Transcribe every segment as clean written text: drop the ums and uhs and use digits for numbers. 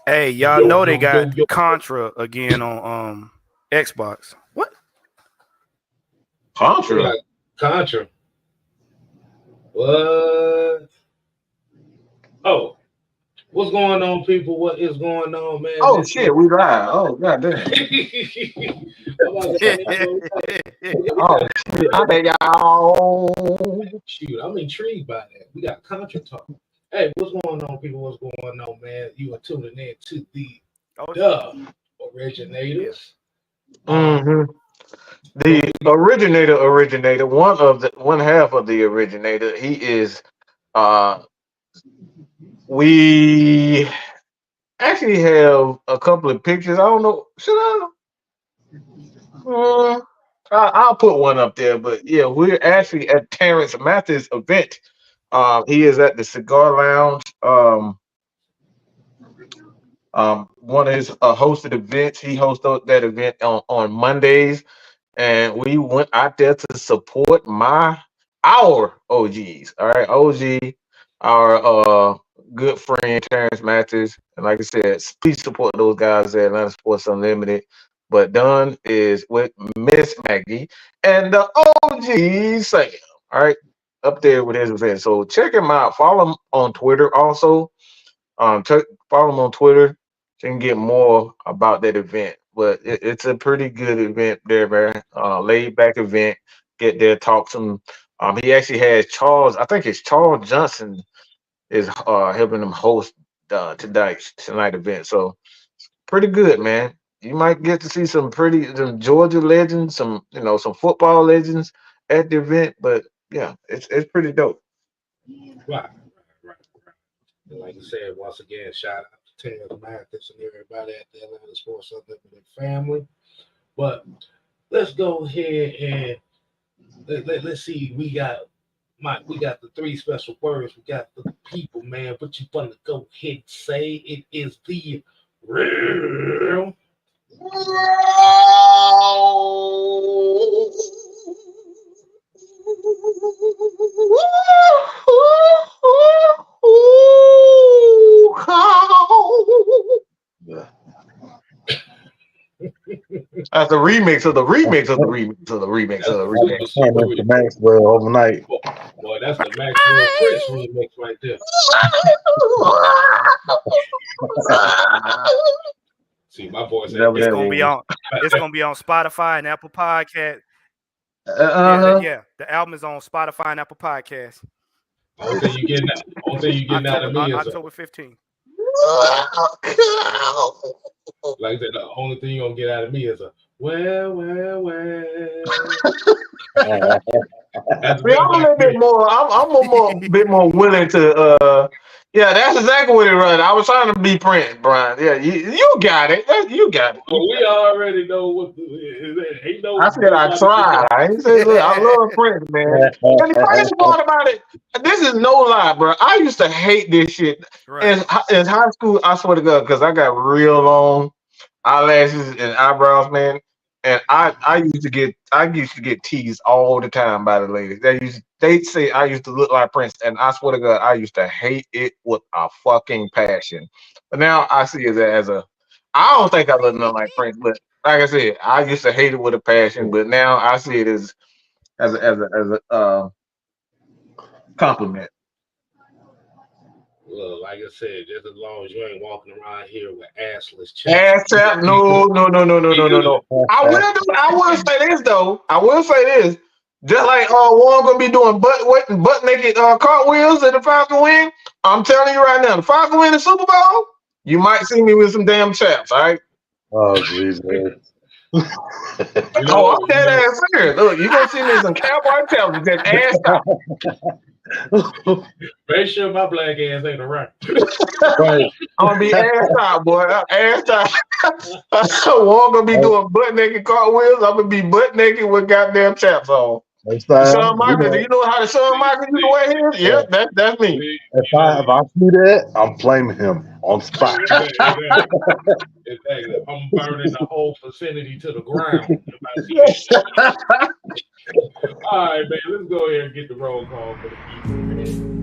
Hey, y'all Yo, know they yo, yo, got yo. Contra again on Xbox. What? They Contra. got Contra. What? Oh, what's going on, people? What is going on, man? Oh This is. shit, we live. Oh god damn. I'm about to say, you know, we Oh got shit, I bet y'all. shoot. I'm intrigued by that. We got Contra talk. Hey, what's going on, people? What's going on, man? You are tuning in to Oh, the yeah. Originators. Mm-hmm. What The we originator, one half of the originator. He is. Uh, we actually have a couple of pictures. I don't know. Should I? Uh, I'll put one up there. But yeah, we're actually at Terrence Mathis' event. He is at the Cigar Lounge. One of his hosted events. He hosted that event on Mondays, and we went out there to support our OGs. All right, OG, our good friend Terrence Mathis, and like I said, please support those guys at Atlanta Sports Unlimited. But Dunn is with Miss Maggie and the OG Sam. All right, up there with his event. So check him out. Follow him on Twitter also. Follow him on Twitter so you can get more about that event. But it's a pretty good event there, man. Laid back event. Get there, talk to him. He actually has Charles. I think it's Charles Johnson is helping him host tonight event. So pretty good, man. You might get to see some Georgia legends, some football legends at the event. But yeah, it's pretty dope. right, right. And like you said, once again, shout out to Terrence Mathis and everybody at the Atlanta Sports Unlimited family. But let's go ahead and let's see. We got the three special words. We got the people, man. What you want to go ahead and say? It is the real. That's a remix of the remix of the remix of the remix of That's the the remix. super Mr. Maxwell overnight. boy. That's the Maxwell Prince remix right there. See, my voice ain't Whatever It's big. that gonna be was. on. It's gonna be on Spotify and Apple Podcast. Yeah, Uh-huh. yeah. The album is on Spotify and Apple Podcasts. Only thing you getting, only thing you getting out of me is October 15th. like I said, the only thing you gonna get out of me is a well. That's the See, best I'm a I little can bit more. Bit more willing to. Yeah, that's exactly what it was. I was trying to be Prince, Brian. Yeah, you got it. You got it. Well, we already know what ain't I said I nobody get tried. that. I ain't say, look, I love Prince, man. And the crazy part about it, this is no lie, bro. I used to hate this shit Right. in high school. I swear to God, because I got real long eyelashes and eyebrows, man. And I used to get teased all the time by the ladies. They'd say I used to look like Prince, and I swear to God, I used to hate it with a fucking passion. But now I see it as a I don't think I look nothing like Prince, but like I said, I used to hate it with a passion, but now I see it as a compliment. Well, like I said, just as long as you ain't walking around here with assless chaps, Ass tap, be no, no, no, no, no, be no, no, good. no. I will say this though. I will say this. Just like Warren gonna be doing butt naked cartwheels at the Falcon win. I'm telling you right now, the Falcon win the Super Bowl. You might see me with some damn chaps. All right. Oh, Jesus. You Oh, know, I'm dead ass serious. Look, you gonna see me in some cowboy chaps with that ass out. make sure my black ass ain't around. Right. I'm gonna be ass out, boy. Ass out. Warren gonna be doing butt naked cartwheels. I'm gonna be butt naked with goddamn chaps on. Next time, Shawn Michaels, do you know how the Shawn Michaels used to wear his? Yep, that's me. See, if you know, I see that, I'm flaming him on spot. exactly. I'm burning the whole vicinity to the ground. If I see that. All right, man. Let's go ahead and get the roll call for the people, man.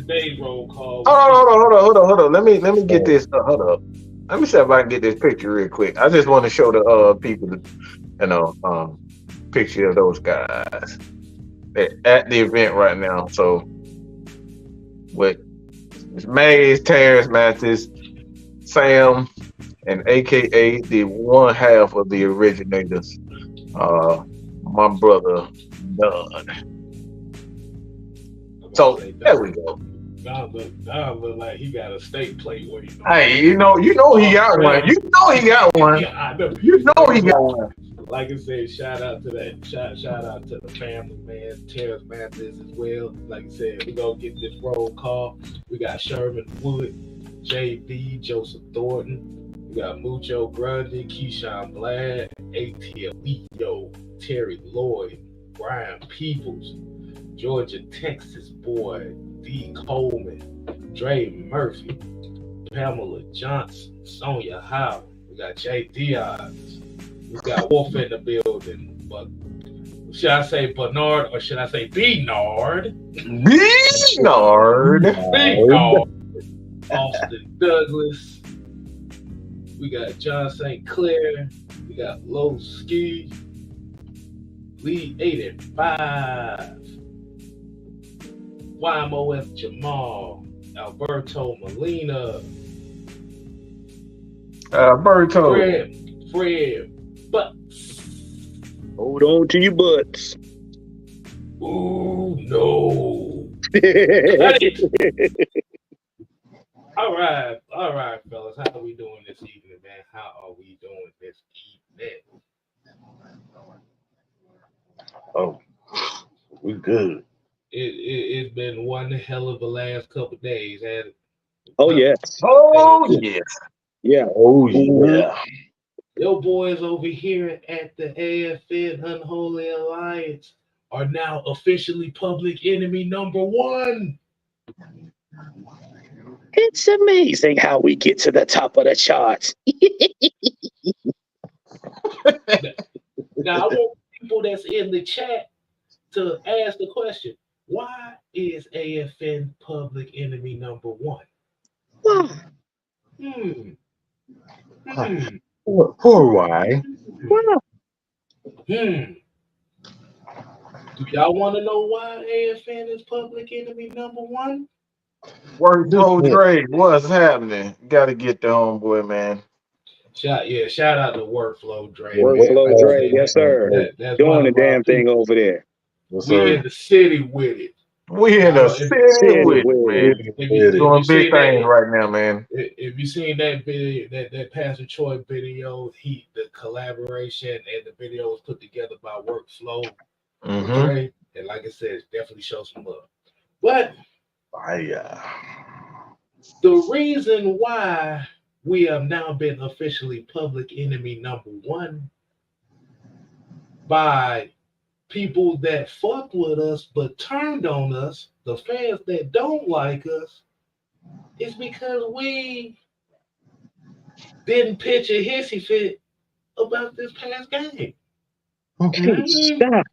today's roll call. Hold on. Let me get this. Hold up. Let me see if I can get this picture real quick. I just want to show the people, picture of those guys at the event right now. So with Mays, Terrence, Mathis, Sam, and AKA the one half of the originators, my brother Don. So there we go. Don look like he got a steak plate waiting. Hey, you know he got one. You know he got one. Yeah, I know. You know he got one. Like I said, shout out to that. Shout out to the family, man. Terrence Mathis as well. Like I said, we gonna get this roll call. We got Sherman Wood, JB, Joseph Thornton. We got Mucho Grundy, Keyshawn Glad, ATL, Terry Lloyd, Brian Peoples, Georgia, Texas boy, D. Coleman, Dre Murphy, Pamela Johnson, Sonia Howard. We got Jay Diaz. We got Wolf in the building. But should I say Bernard or should I say Benard? Benard. Austin Douglas. We got John St. Clair. We got Low Ski. Lee 85. YMOF Jamal. Alberto Molina. Alberto. Fred. But hold on to your butts. ooh, no. All right, fellas. How are we doing this evening, man? How are we doing this evening? Oh, we good. It's been one hell of a last couple of days, hasn't it? Oh yes. Oh yes. Yeah. Oh yeah. Your boys over here at the AFN Unholy Alliance are now officially public enemy number one. It's amazing how we get to the top of the charts. Now, I want people that's in the chat to ask the question, why is AFN public enemy number one? Why? For why? Why? Do y'all want to know why AFN is public enemy number one? Workflow Dre, what's happening? Got to get the homeboy, man. Shout out to Workflow Dre. Workflow Dre, yes sir. That's doing the damn thing over there. Yes, we sir. in the city with it. We in the city with it, man. Doing big things right now, man. If you seen that video, that Pastor Troy video, the collaboration and the video was put together by Workflow Dre, and like I said, it definitely shows some love. But the reason why we have now been officially public enemy number one by people that fucked with us but turned on us, the fans that don't like us, is because we didn't pitch a hissy fit about this past game. Stop.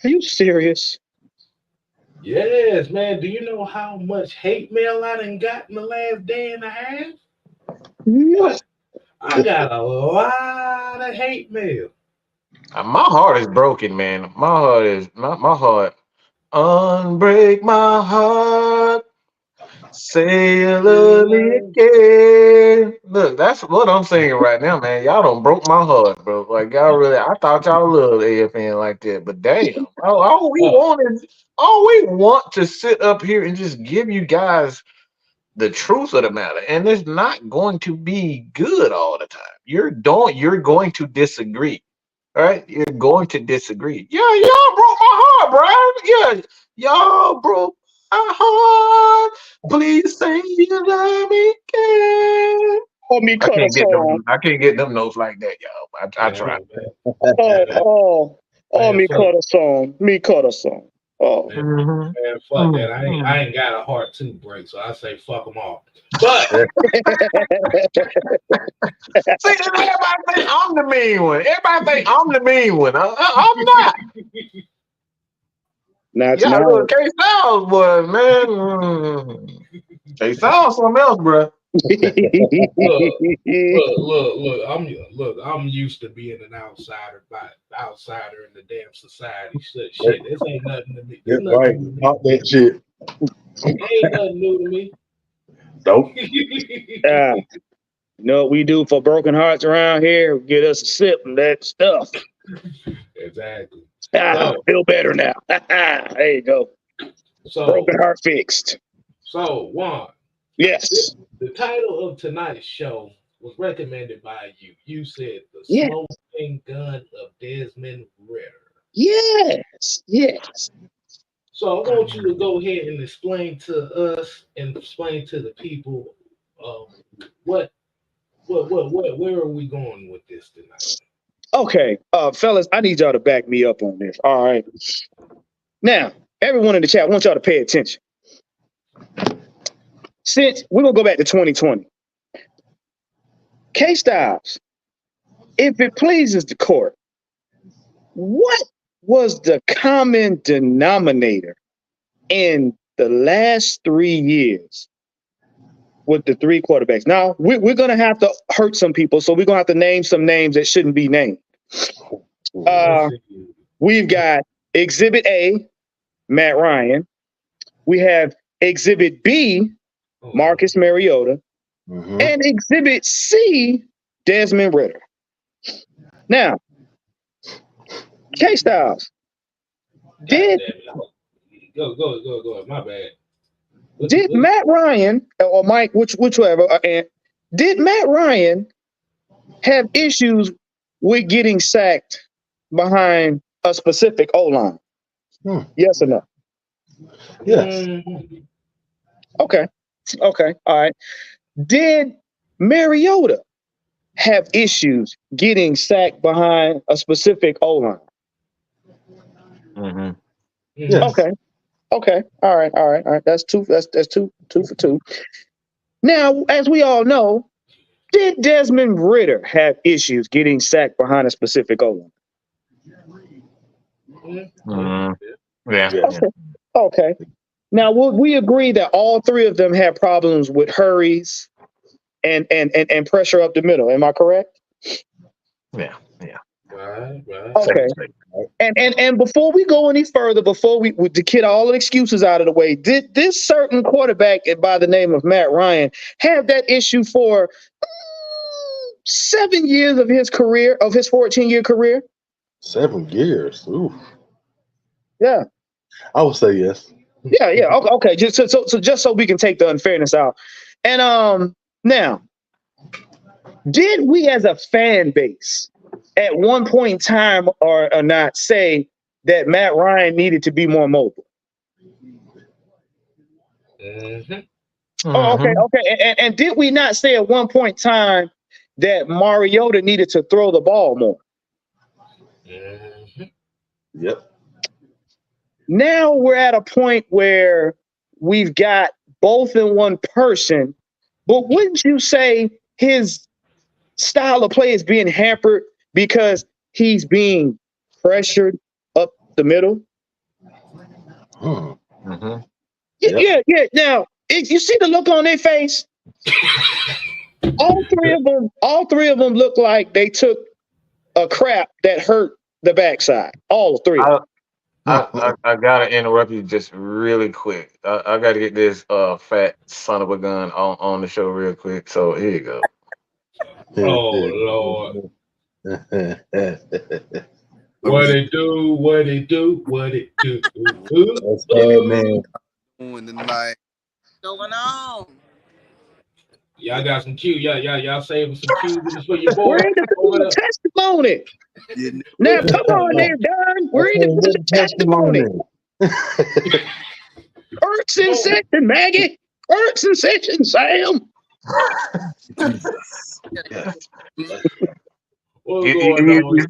Are you serious? Yes, man. Do you know how much hate mail I done got in the last day and a half? What? I got a lot of hate mail. My heart is broken, man. My heart. Unbreak my heart. Say you love me again. Look, that's what I'm saying right now, man. Y'all done broke my heart, bro. Like y'all really, I thought y'all loved AFN like that, but damn, all we want to sit up here and just give you guys the truth of the matter, and it's not going to be good all the time. You're going to disagree, all right? You're going to disagree. Yeah, y'all broke my heart, bro. Yeah, y'all broke my heart. Please say you love me again. I can't get them notes like that, y'all. I try. Me cut a song. Me cut a song. Oh, man, fuck that. I ain't got a heart to break, so I say fuck them all. But see, everybody think I'm the mean one. Everybody think I'm the mean one. I'm not. Not Yeah, tonight. look, K Styles, boy, man. K Styles, something else, bro. Look. I'm used to being an outsider, outsider in the damn society. Shit, this ain't nothing to me. That's right. Talk that shit. Ain't nothing new to me. Nope. You know what we do for broken hearts around here? Get us a sip of that stuff. Exactly. I feel better now. There you go. So Broken heart fixed. So Juan. Yes. The title of tonight's show was recommended by you. You said the smoking gun of Desmond Ritter. Yes. So I want you to go ahead and explain to us and explain to the people where are we going with this tonight? Okay, fellas, I need y'all to back me up on this. All right. Now, everyone in the chat, I want y'all to pay attention. Since we're gonna go back to 2020. K-Styles, if it pleases the court, what was the common denominator in the last 3 years with the 3 quarterbacks? Now, we're going to have to hurt some people, so we're going to have to name some names that shouldn't be named. We've got Exhibit A, Matt Ryan. We have Exhibit B, Marcus Mariota. And Exhibit C, Desmond Ritter. Now, K-Styles, did my bad. Did Matt Ryan or Mike, whichever, did Matt Ryan have issues with getting sacked behind a specific O-line? Yes or no? Yes. Okay. All right. Did Mariota have issues getting sacked behind a specific O-line? Yes. Okay. All right. That's two for two. Now, as we all know, did Desmond Ritter have issues getting sacked behind a specific O-line? Yeah. Okay. Now, would we agree that all 3 of them had problems with hurries and pressure up the middle? Am I correct? Yeah. Right. Okay. And before we go any further, before we to get all the excuses out of the way, did this certain quarterback by the name of Matt Ryan have that issue for 7 years of his career, of his 14-year career? 7 years. Ooh. Yeah. I would say yes. Yeah. Okay. Just so we can take the unfairness out. And now, did we as a fan base at one point in time or not say that Matt Ryan needed to be more mobile? Oh, okay. And did we not say at one point in time that Mariota needed to throw the ball more? Yep. Now we're at a point where we've got both in one person, but wouldn't you say his style of play is being hampered because he's being pressured up the middle? Yeah. Now, you see the look on their face? All three of them look like they took a crap that hurt the backside. All 3. I gotta interrupt you just really quick. I gotta get this fat son of a gun on the show real quick. So here you go. Oh Lord. What it do? That's bad, man. Tonight. Going on? Y'all got some cue. Y'all saving some cues for your boy. We're in the testimony. Now, come on there, Don. We're in the testimony. Ertz in session, Maggie. Ertz in session, Sam. What's You, going you, on? you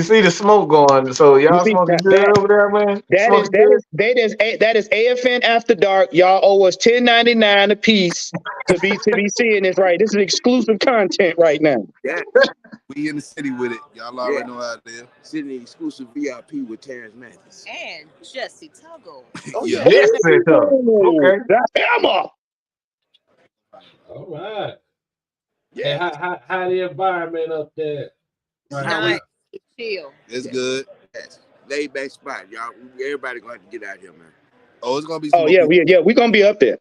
see the smoke going. So You y'all see smoking good over there, man. Smoking good. that is AFN After Dark. Y'all owe us $10.99 a piece to be seeing this right. This is exclusive content right now. Yeah. We in the city with it. Y'all already know how it is. Sitting in exclusive VIP with Terrence Mathis. And Jesse Tuggle. Oh, Yeah. Yes, it's up. Okay. That's Emma. All right. Yeah. Hey, how the environment up there? Nice. Chill. It's good. Yes. Laid back spot. Y'all, everybody gonna have to get out here, man. Oh, it's gonna be Oh, yeah, we're going to be up there.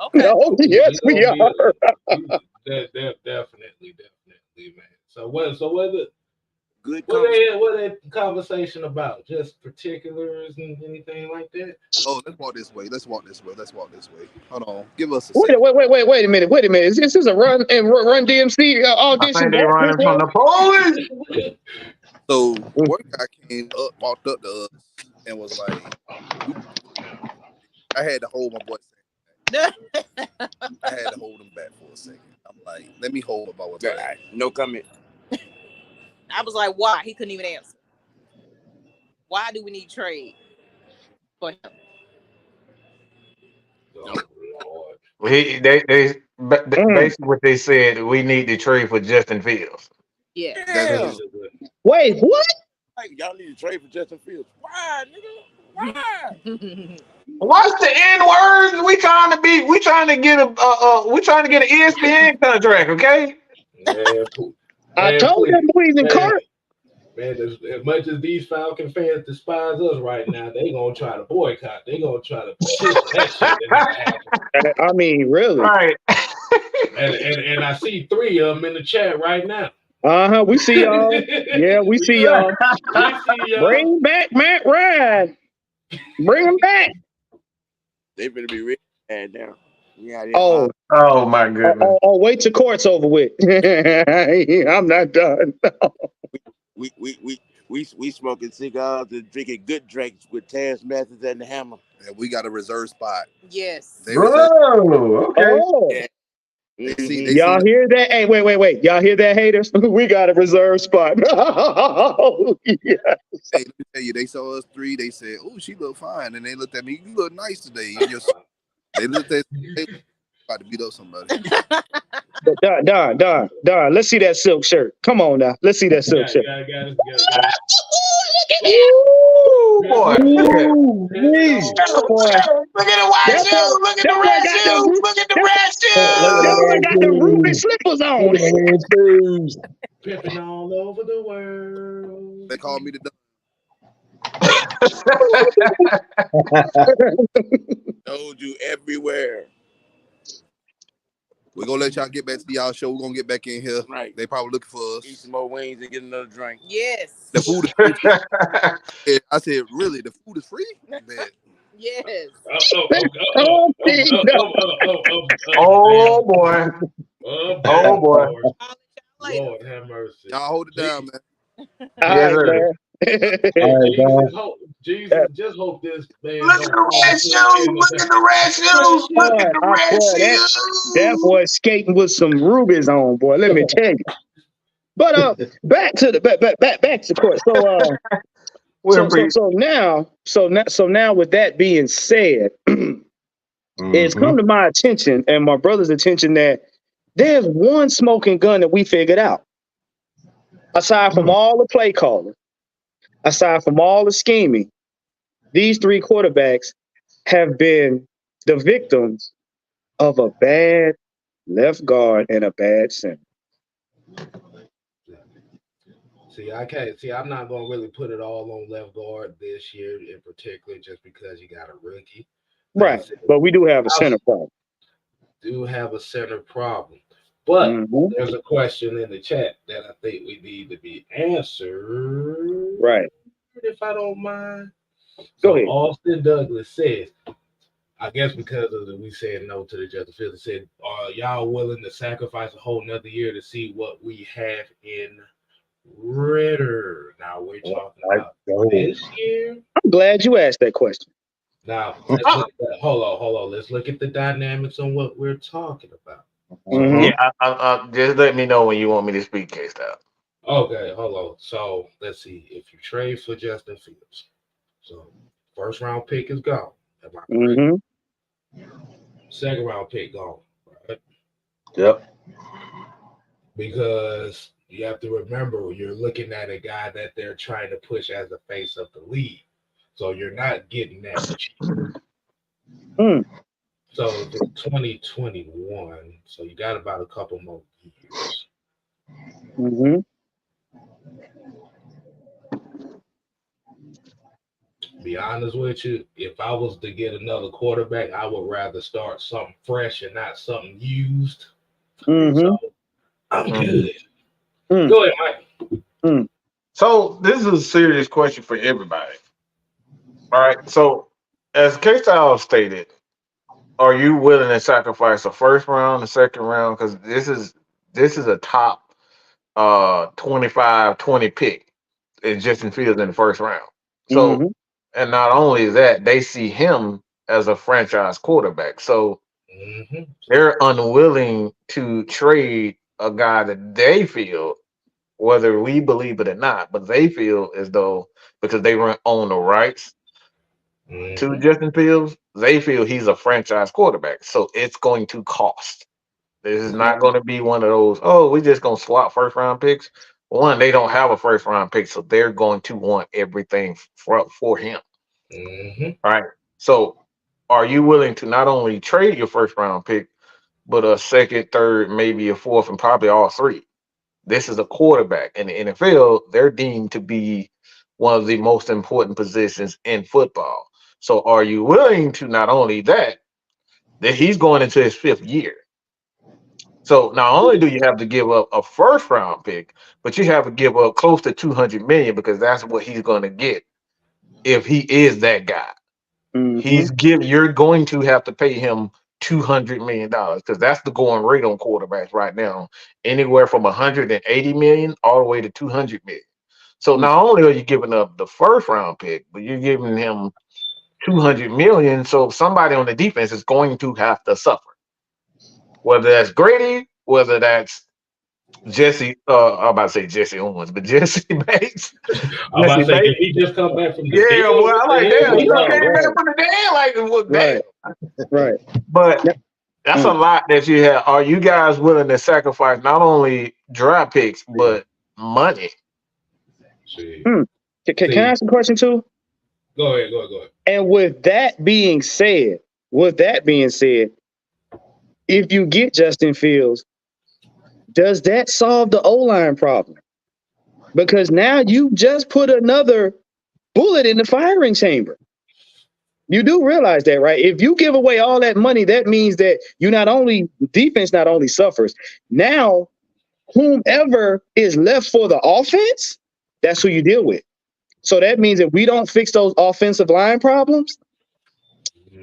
Okay. Oh, yes, we are. Definitely, man. So what the good what they conversation about? Just particulars and anything like that? Oh, let's walk this way. Hold on. Give us a Wait second. a minute. Is this a Run DMC I audition? think they running from the police. So one guy walked up to us and was like, I had to hold my boy. I had to hold him back for a second. I'm like, let me hold him about what's right. No comment. I was like, why? He couldn't even answer. Why do we need trade for him? Oh, Lord. Basically what they said, we need to trade for Justin Fields. Yeah. Yeah. Wait, what? Like, y'all need to trade for Justin Fields. Why, nigga? Why? What's the N words? We trying to get an ESPN contract, okay? I told them boys in court. Man, as much as these Falcon fans despise us right now, they gonna try to boycott. They gonna try to petition that shit that never happened. I mean, really. Right. And I see 3 of them in the chat right now. We see y'all. Yeah, we see y'all. Bring back Matt Ryan. Bring him back. They better be ready and down. Yeah. Oh my goodness. Wait till court's over with. I'm not done. We smoking cigars and drinking good drinks with Terrence Mathis and the Hammer. And we got a reserve spot. Yes. Okay. Oh. Yeah. Y'all hear that? Hey, wait. Y'all hear that, haters? We got a reserve spot. Oh, yeah. Hey, let me tell you, they saw us 3. They said, "Oh, she look fine," and they looked at me. You look nice today. They looked at me, about to beat up somebody. Don, let's see that silk shirt. Come on now. Let's see that silk shirt. Got it. Ooh, boy. Look at the white shoes. Look at the red shoes. Look at the red shoes. That boy got the ruby slippers on. Pimping all over the world. They called me the told you everywhere. We're gonna let y'all get back to y'all show. We're gonna get back in here. Right. They probably looking for us. Eat some more wings and get another drink. Yes. The food is free. I said, really? The food is free? Man. Yes. Oh boy. Oh boy. Lord have mercy. Y'all hold it down, man. Yes, sir. Jesus, just hope this man. Look at the red shoes. Look at the red shoes. Look at the red shoes. That boy skating with some rubies on, boy. Let me tell you. But back to court. So now with that being said, it's come to my attention and my brother's attention that there's one smoking gun that we figured out. Aside from all the play calling, aside from all the scheming, these 3 quarterbacks have been the victims of a bad left guard and a bad center. I'm not gonna really put it all on left guard this year in particular, just because you got a rookie. Right, but we do have a center problem. But there's a question in the chat that I think we need to be answered. Right. If I don't mind. Go ahead. Austin Douglas says, I guess because of we said no to the Justin Fields, said, are y'all willing to sacrifice a whole nother year to see what we have in Ritter? Now we're talking about this year. I'm glad you asked that question. Now, hold on. Let's look at the dynamics on what we're talking about. Mhm. Yeah, I just let me know when you want me to speak, K-Style. Okay, hold on. So let's see. If you trade for Justin Fields, so first round pick is gone. Am I correct? Mhm. Second round pick gone. Right? Yep. Because you have to remember you're looking at a guy that they're trying to push as the face of the league. So you're not getting that cheap. Mm. So if it's 2021, so you got about a couple more years. Mhm. Be honest with you, if I was to get another quarterback, I would rather start something fresh and not something used. So Mhm. I'm Mm. good. Mm. Go ahead, Mike. Mm. So this is a serious question for everybody. All right. So as K-Style stated, are you willing to sacrifice a first round, a second round? Because this is a top 25, 20 pick in Justin Fields in the first round. So Mhm. and not only that, they see him as a franchise quarterback. So Mm-hmm. they're unwilling to trade a guy that they feel, whether we believe it or not, but they feel as though because they own the rights to Mm-hmm. Justin Fields, they feel he's a franchise quarterback. So it's going to cost. This is not going to be one of those, oh, we're just going to swap first round picks. One, they don't have a first round pick, so they're going to want everything for him. Mm-hmm. All right. So are you willing to not only trade your first round pick, but a second, third, maybe a fourth, and probably all three? This is a quarterback. In the NFL, they're deemed to be one of the most important positions in football. So are you willing to not only that he's going into his fifth year? So not only do you have to give up a first round pick, but you have to give up close to 200 million because that's what he's going to get if he is that guy. Mhm. You're going to have to pay him $200 million because that's the going rate on quarterbacks right now, anywhere from 180 million all the way to 200 million. So not only are you giving up the first round pick, but you're giving him 200 million. So somebody on the defense is going to have to suffer, whether that's Grady, whether that's Jesse. I'm about to say Jesse Owens, but Jesse Bates. I'm about Jesse to say, did Bates. he just come back from the dead? Yeah, boy. What I'm the like, hell? damn, he done Right. came back Right. from the dead. Like, well, damn. Right. Right. But Yep. that's a Mm. lot that you have. Are you guys willing to sacrifice not only draft picks but money? See, Mm. Can I see, ask a question too? go ahead, go ahead. And with that being said, if you get Justin Fields, does that solve the O-line problem? Because now you just put another bullet in the firing chamber. You do realize that, right? If you give away all that money, that means that defense not only suffers. Now, whomever is left for the offense, that's who you deal with. So that means if we don't fix those offensive line problems,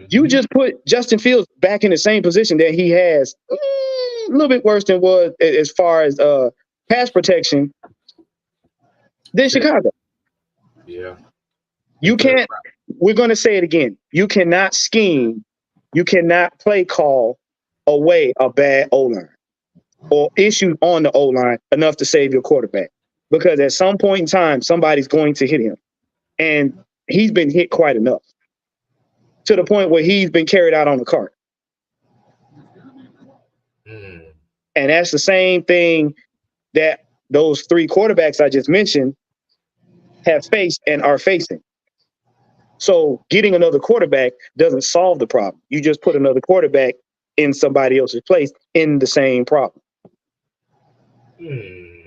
you Mm-hmm. just put Justin Fields back in the same position that he has, a little bit worse than was as far as pass protection than See, Chicago. yeah, You because can't. We're going to say it again. You cannot scheme. You cannot play call away a bad O line or issue on the O line enough to save your quarterback. Because at some point in time, somebody's going to hit him, and he's been hit quite enough to the point where he's been carried out on the cart. mm, And that's the same thing that those three quarterbacks I just mentioned have faced and are facing. So getting another quarterback doesn't solve the problem. You just put another quarterback in somebody else's place in the same problem. mm,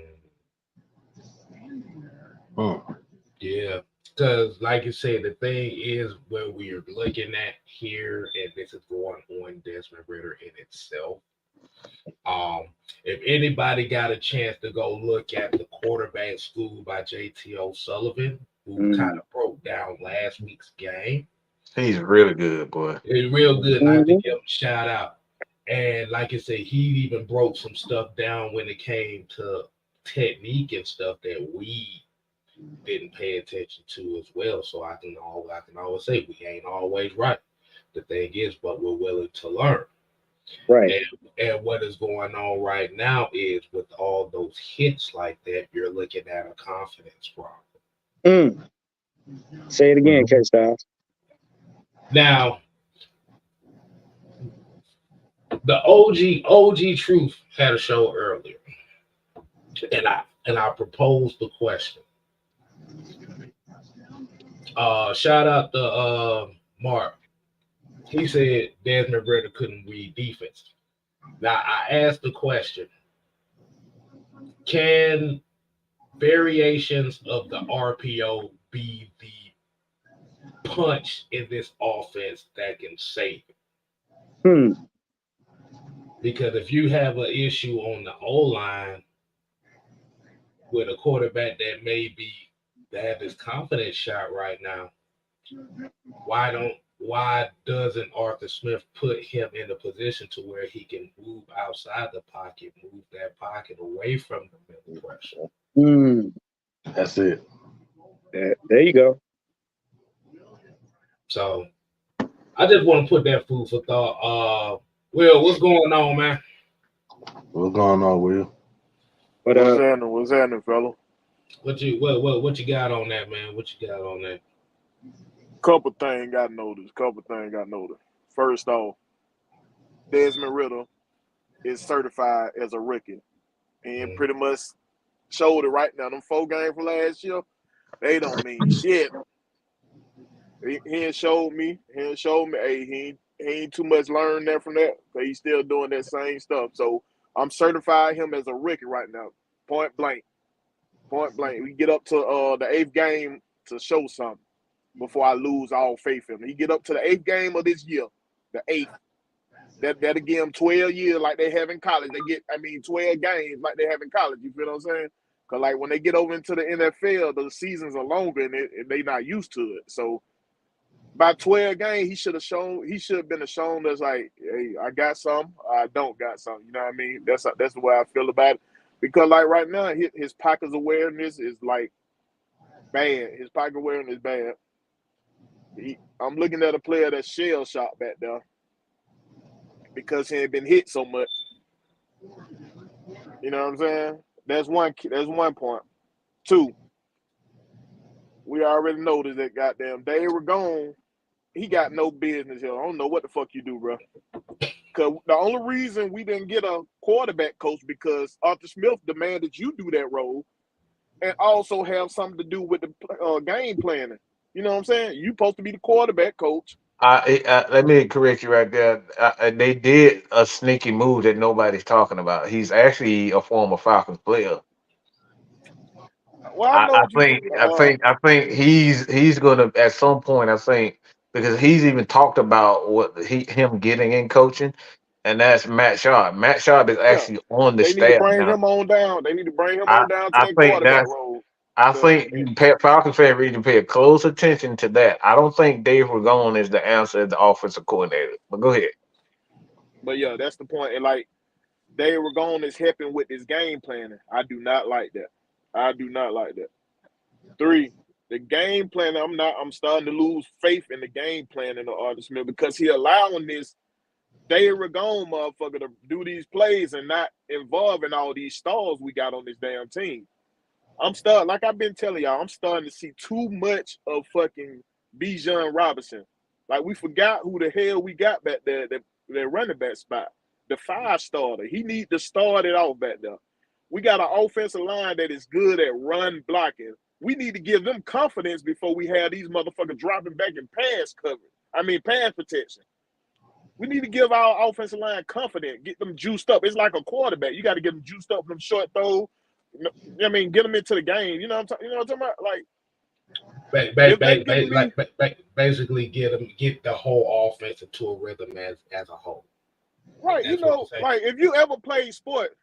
Mm. yeah, because like you said, the thing is where we are looking at here, and this is going on Desmond Ritter in itself. Um, if anybody got a chance to go look at the quarterback school by JT O'Sullivan, who kind of broke down last week's game, He's really good, boy. it's real good. And I have to Mm-hmm. give him a shout out. And like I said, he even broke some stuff down when it came to technique and stuff that we didn't pay attention to as well. So I can always say we ain't always right. The thing is, but we're willing to learn. Right. And what is going on right now is with all those hits like that, you're looking at a confidence problem. Say it again, Mhm. K-Styles. Now, the OG Truth had a show earlier, and I proposed the question. Shout out to Mark. He said Desmond Ritter couldn't read defense. Now I asked the question: can variations of the RPO be the punch in this offense that can save it? Hmm. Because if you have an issue on the O line with a quarterback that may be that have his confidence shot right now, why doesn't Arthur Smith put him in a position to where he can move outside the pocket, move that pocket away from the middle pressure? That's it. There you go. So I just want to put that food for thought. Will, what's going on, man? What's going on, Will? But What's happening, fella? What you got on that, man? What you got on that? Couple things got noticed. First off, Desmond Ritter is certified as a rookie, and pretty much showed it right now. Them 4 games from last year, they don't mean shit. He ain't showed me. Hey, he ain't too much learned there from that, but he's still doing that same stuff. So I'm certifying him as a rookie right now, point blank. We get up to the 8th game to show something before I lose all faith in him. He get up to the 8th game of this year, the 8th. That'll give him 12 years like they have in college. 12 games like they have in college. You feel what I'm saying? Because, like, when they get over into the NFL, the seasons are longer and they not used to it. So, by 12 games, he should have been shown that's like, hey, I got some, I don't got some. You know what I mean? That's the way I feel about it. Because, like, right now, his pocket awareness is, like, bad. His pocket awareness is bad. I'm looking at a player that's shell shocked back there because he ain't been hit so much. You know what I'm saying? That's one point. 2, we already noticed that goddamn Dave Ragone, he got no business here. I don't know what the fuck you do, bro. Because the only reason we didn't get a quarterback coach because Arthur Smith demanded you do that role and also have something to do with the game planning. You know what I'm saying? You supposed to be the quarterback coach. Let me correct you right there. They did a sneaky move that nobody's talking about. He's actually a former Falcons player. Well, I know what you I think he's gonna at some point. I think because he's even talked about what him getting in coaching, and that's Matt Sharp. Matt Sharp is yeah. actually on the They need to staff bring now. him on down. They need to bring him I on down to I that think quarterback that's role. I think Falcons fan need to pay close attention to that. I don't think Dave Ragone is the answer as the offensive coordinator. But go ahead. But yeah, that's the point. And like Dave Ragone is helping with this game planning. I do not like that. 3, the game plan. I'm starting to lose faith in the game plan in the Arthur Smith because he allowing this Dave Ragone motherfucker to do these plays and not involving all these stars we got on this damn team. Like I've been telling y'all, I'm starting to see too much of fucking Bijan Robinson. Like we forgot who the hell we got back there, that running back spot. The 5-starter. He need to start it off back there. We got an offensive line that is good at run blocking. We need to give them confidence before we have these motherfuckers dropping back in pass protection. We need to give our offensive line confidence, get them juiced up. It's like a quarterback. You got to get them juiced up, them short throws. Get them into the game. You know what I'm talking about? Like, basically get the whole offense into a rhythm as a whole. Right. Like if you ever played sport,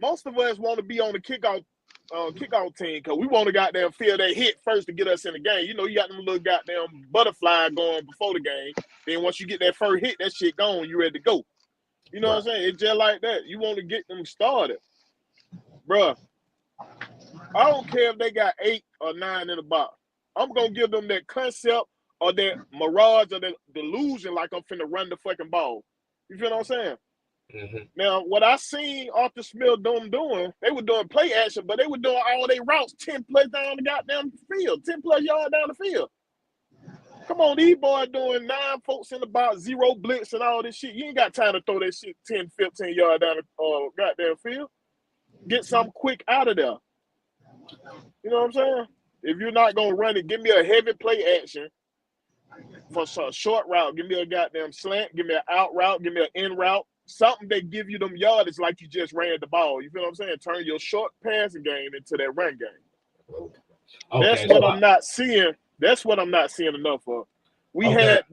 most of us want to be on the kickoff team because we want to goddamn feel that hit first to get us in the game. You got them little goddamn butterfly going before the game. Then once you get that first hit, that shit gone, you ready to go. You know what I'm saying? It's just like that. You want to get them started. Bruh, I don't care if they got 8 or 9 in the box. I'm going to give them that concept or that mirage or that delusion like I'm finna run the fucking ball. You feel what I'm saying? Mm-hmm. Now, what I seen Arthur Smith doing, they were doing play action, but they were doing all their routes 10 plays down the goddamn field, 10 plus yards down the field. Come on, these boys doing 9 folks in the box, 0 blitz and all this shit. You ain't got time to throw that shit 10, 15 yards down the goddamn field. Get something quick out of there. You know what I'm saying? If you're not going to run it, give me a heavy play action for some short route. Give me a goddamn slant. Give me an out route. Give me an in route. Something that give you them yards like you just ran the ball. You feel what I'm saying? Turn your short passing game into that run game. Okay, That's what I'm not seeing. That's what I'm not seeing enough of. We had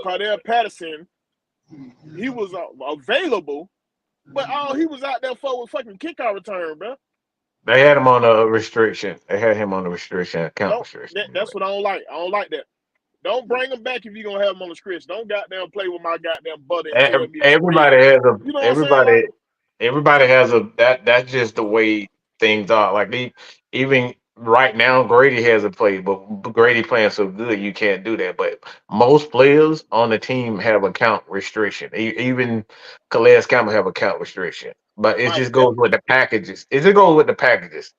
Cardell Patterson. He was available, but all he was out there for was fucking kickoff return, bro. They had him on a restriction. They had him on a restriction, account restriction. That's what I don't like. I don't like that. Don't bring him back if you're gonna have him on the script. Don't goddamn play with my goddamn buddy and tell me Everybody has a you know everybody has a that's just the way things are. Like even right now, Grady has a play, but Grady playing so good you can't do that. But most players on the team have a count restriction. Even Calais Campbell have a count restriction. But it just goes with the packages. It just goes with the packages.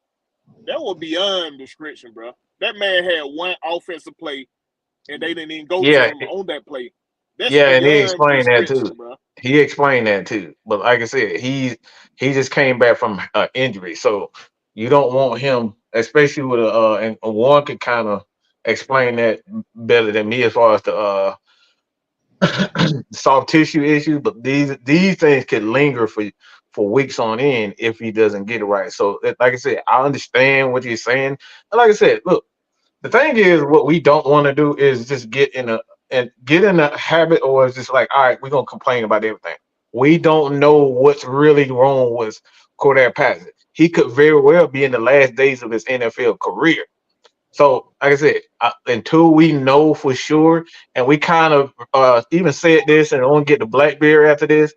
That was beyond description, bro. That man had one offensive play and they didn't even go to him on that play. That's and he explained that too. Bro. He explained that too. But like I said, he just came back from injury, so you don't want him, especially with and one could kind of explain that better than me as far as the soft tissue issues. But these things could linger for weeks on end if he doesn't get it right. So like I said, I understand what you're saying. And like I said, look. The thing is, what we don't want to do is just get in a habit, or it's just like, all right, we're gonna complain about everything. We don't know what's really wrong with Cordell Patterson. He could very well be in the last days of his NFL career. So, like I said, until we know for sure, and we kind of even said this, and I want to get the Blackberry after this,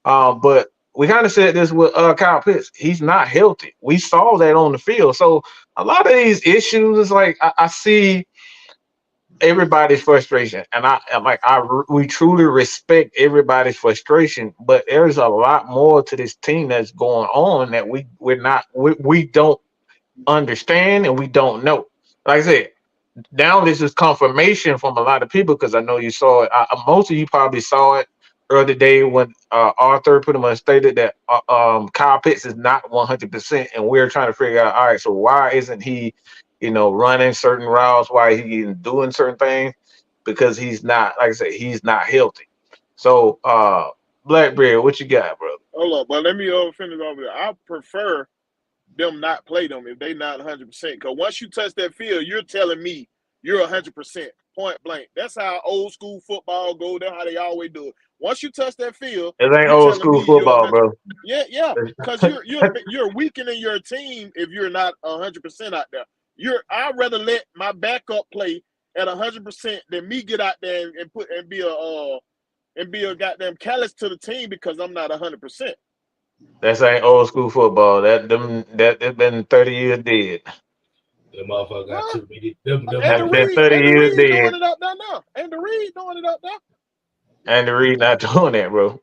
but we kind of said this with Kyle Pitts. He's not healthy. We saw that on the field. So a lot of these issues is like I see everybody's frustration, and we truly respect everybody's frustration. But there's a lot more to this team that's going on that we don't understand and we don't know. Like I said, now this is confirmation from a lot of people because I know you saw it. Most of you probably saw it earlier today when Arthur pretty much stated that Kyle Pitts is not 100%, and we're trying to figure out, all right, so why isn't he, running certain routes? Why he isn't doing certain things? Because he's not, like I said, he's not healthy. So, Blackberry, what you got, bro? Hold up, but let me finish over there. I prefer them not play them if they not 100%. Because once you touch that field, you're telling me you're 100%, point blank. That's how old school football go. That's how they always do it. Once you touch that field, it ain't old school football, bro. Yeah, because you're weakening your team if you're not 100% out there. I'd rather let my backup play at 100% than me get out there and be a goddamn callous to the team because I'm not 100%. That's ain't old school football. That been 30 years dead. The motherfucker got too many. That's been 30 years dead. Doing it up there now. Andy Reid doing it up there. Andy Reid not doing that, bro.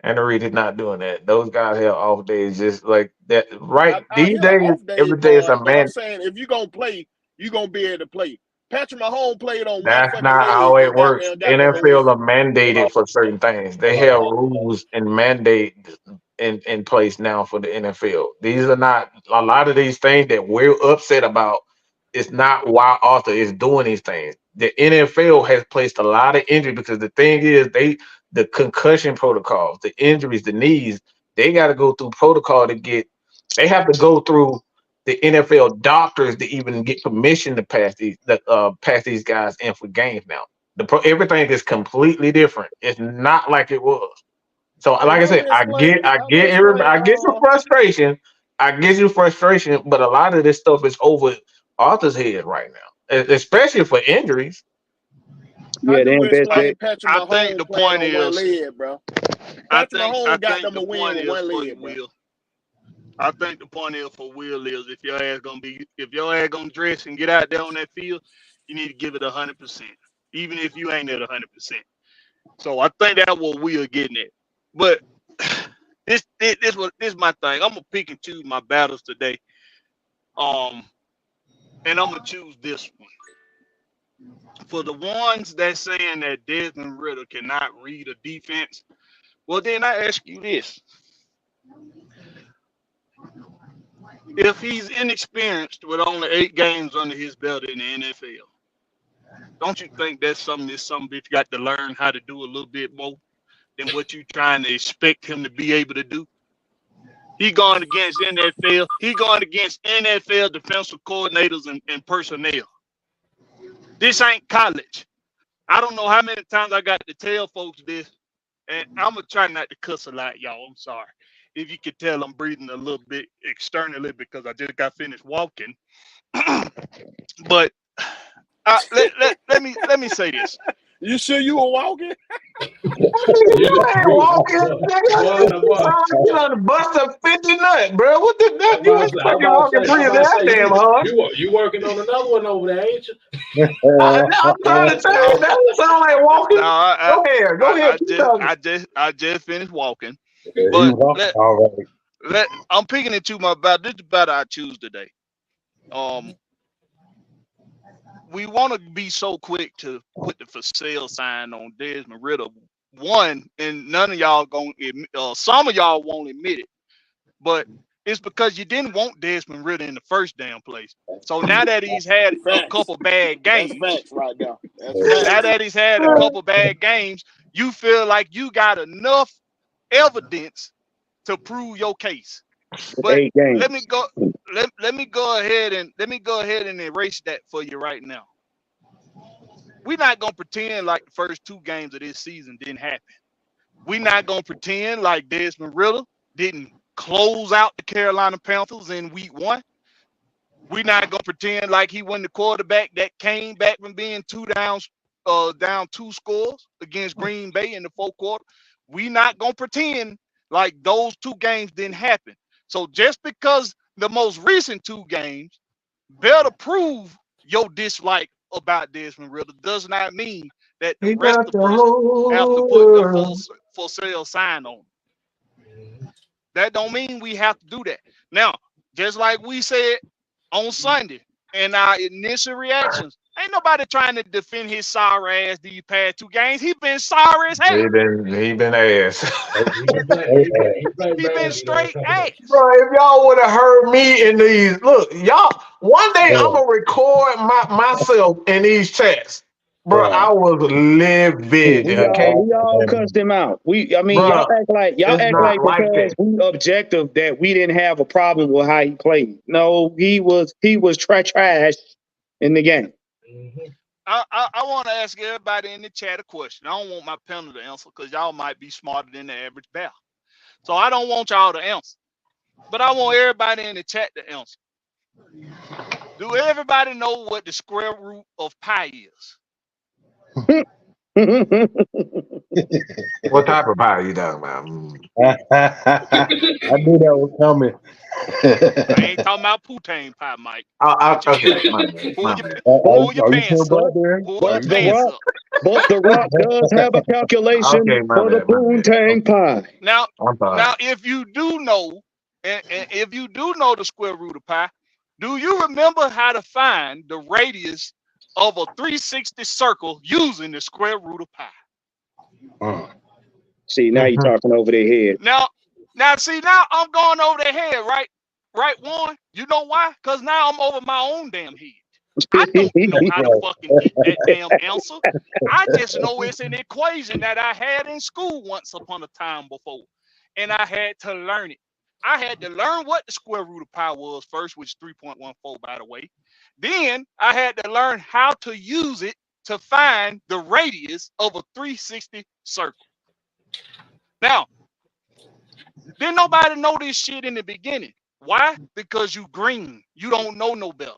Andy Reid is not doing that. Those guys have off days just like that. Right. These days, every day is a man. I'm saying if you're gonna play, you're gonna be able to play. Patrick Mahomes played on That's one not how it works. NFL are mandated for certain things. They have rules and mandate in place now for the NFL. These are not a lot of these things that we're upset about. It's not why Arthur is doing these things. The NFL has placed a lot of injury because the thing is the concussion protocols, the injuries, the knees, they got to go through protocol they have to go through the NFL doctors to even get permission to pass these guys in for games now. Everything is completely different. It's not like it was. So, like I said, I get your frustration. I get your frustration, but a lot of this stuff is over Arthur's head right now, especially for injuries. Yeah, they invested. I think the point is, I think the point is for Will. I think the point is for Will is if your ass gonna dress and get out there on that field, you need to give it 100%. even if you ain't at 100%. So I think that's what we are getting at. But this my thing. I'm gonna pick and choose my battles today. And I'm gonna choose this one. For the ones that saying that Desmond Ritter cannot read a defense, well then I ask you this. If he's inexperienced with only 8 games under his belt in the NFL, don't you think that's something that you got to learn how to do a little bit more than what you trying to expect him to be able to do? He going against NFL. He going against NFL defensive coordinators and personnel. This ain't college. I don't know how many times I got to tell folks this, and I'm gonna try not to cuss a lot, y'all. I'm sorry. If you could tell, I'm breathing a little bit externally because I just got finished walking. But let me say this. You sure you were walking? You ain't walking, nigga. You done bust a 50 nut, bro. What the fuck? You ain't fucking walking through your goddamn hard. You working on another one over there, ain't you? I'm trying to tell you, that don't sound like walking. No, go ahead. I just finished walking. Yeah, But already. I'm picking into my battle. This is the battle I choose today. We want to be so quick to put the for sale sign on Desmond Ritter. One, and none of y'all some of y'all won't admit it, but it's because you didn't want Desmond Ritter in the first damn place. So now that he's had a couple bad games, That's facts right now. now that he's had a couple bad games, you feel like you got enough evidence to prove your case. But let me go ahead and erase that for you right now. We're not gonna pretend like the first 2 games of this season didn't happen. We're not gonna pretend like Desmond Ritter didn't close out the Carolina Panthers in week 1. We're not gonna pretend like he wasn't the quarterback that came back from being 2 downs, down 2 scores against Green Bay in the 4th quarter. We're not gonna pretend like those 2 games didn't happen. So just because the most recent 2 games better prove your dislike about Desmond Ritter does not mean that the rest of us have to put the for sale sign on. That don't mean we have to do that. Now, just like we said on Sunday in our initial reactions, ain't nobody trying to defend his sorry ass these past 2 games. He been sorry as hell. He been ass. He been straight ass. Bro, if y'all would have heard me in these, look, y'all, one day I'm gonna record myself in these chats. Bro, I was livid. We all cussed him out. Y'all act like because we objective that we didn't have a problem with how he played. No, he was trash in the game. I want to ask everybody in the chat a question. I don't want my panel to answer because y'all might be smarter than the average bear. So I don't want y'all to answer. But I want everybody in the chat to answer. Do everybody know what the square root of pi is? What type of pie are you talking about? I knew that was coming. I ain't talking about poutine pie, Mike. Pull your pants up. But The Rock does have a calculation for the poontang pie. Now, if you do know, and if you do know the square root of pi, do you remember how to find the radius of a 360 circle using the square root of pi? See, now you're talking over their head. Now I'm going over their head, right? Right, Warren? You know why? Because now I'm over my own damn head. I don't know how to fucking get that damn answer. I just know it's an equation that I had in school once upon a time before. And I had to learn it. I had to learn what the square root of pi was first, which is 3.14, by the way. Then I had to learn how to use it to find the radius of a 360 circle. Now, didn't nobody know this shit in the beginning. Why? Because you green. You don't know no better.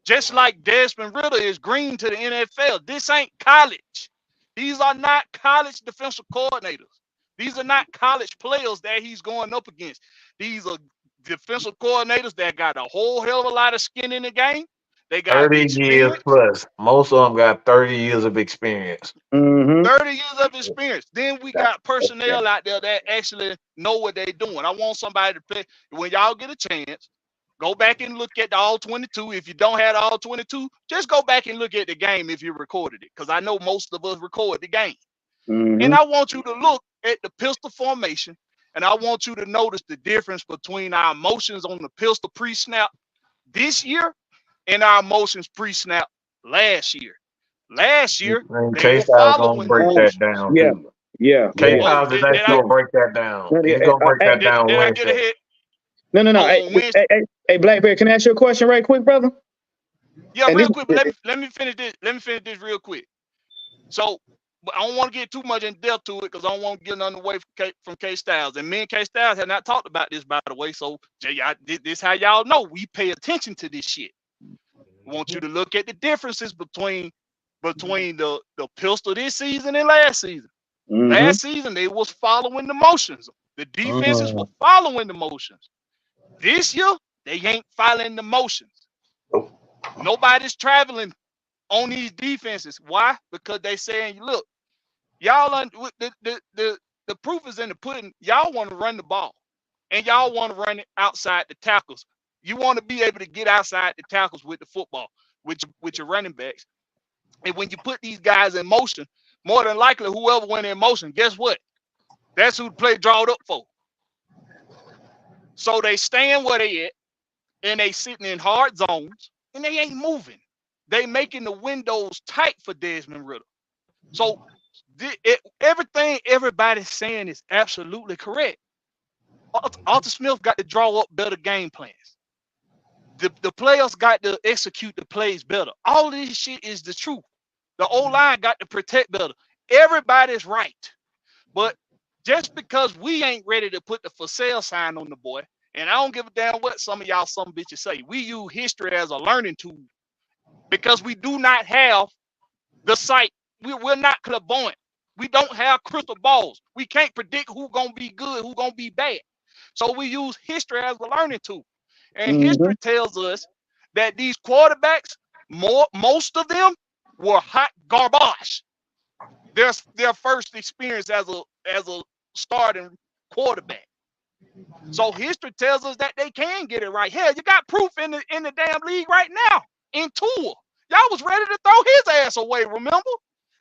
Just like Desmond Ritter is green to the NFL. This ain't college. These are not college defensive coordinators. These are not college players that he's going up against. These are defensive coordinators that got a whole hell of a lot of skin in the game. They got 30 years experience. plus. Most of them got 30 years of experience. 30 years of experience. Then we got personnel out there that actually know what they're doing. I want somebody to play. When y'all get a chance, go back and look at the all 22. If you don't have the all 22, just go back and look at the game if you recorded it, because I know most of us record the game. And I want you to look at the pistol formation, and I want you to notice the difference between our motions on the pistol pre-snap this year and our motions pre-snap last year. Last year, And they were K-Styles gonna following the break that motions. down Yeah. too. Yeah. K-Styles is Did actually I gonna break that down. No, He's gonna break that down did I get Wednesday. ahead? No. On Hey, Wednesday? hey, Blackberry, can I ask you a question right quick, brother? Yeah, And real this- quick. But let me finish this. Let me finish this real quick. So, but I don't want to get too much in depth to it because I don't want to get nothing away from K-Styles. And me and K-Styles have not talked about this, by the way. So, this how y'all know we pay attention to this shit. I want you to look at the differences between the pistol this season and last season. Last season, they was following the motions. The defenses were following the motions. This year, they ain't following the motions. Nobody's traveling on these defenses. Why? Because they saying, look, y'all, the proof is in the pudding. Y'all want to run the ball, and y'all want to run it outside the tackles. You want to be able to get outside the tackles with the football, with your running backs. And when you put these guys in motion, more than likely, whoever went in motion, guess what? That's who the play drawed up for. So they staying where they at, and they sitting in hard zones, and they ain't moving. They making the windows tight for Desmond Ritter. So everything everybody's saying is absolutely correct. Arthur Smith got to draw up better game plans. The players got to execute the plays better. All of this shit is the truth. The O-line got to protect better. Everybody's right. But just because we ain't ready to put the for sale sign on the boy, and I don't give a damn what some of y'all some bitches say, we use history as a learning tool because we do not have the sight. We're not clairvoyant. We don't have crystal balls. We can't predict who's going to be good, who's going to be bad. So we use history as a learning tool. And history tells us that these quarterbacks, most of them were hot garbage. Their first experience as a starting quarterback. So history tells us that they can get it right. Hell, you got proof in the damn league right now. In Tua, y'all was ready to throw his ass away. Remember,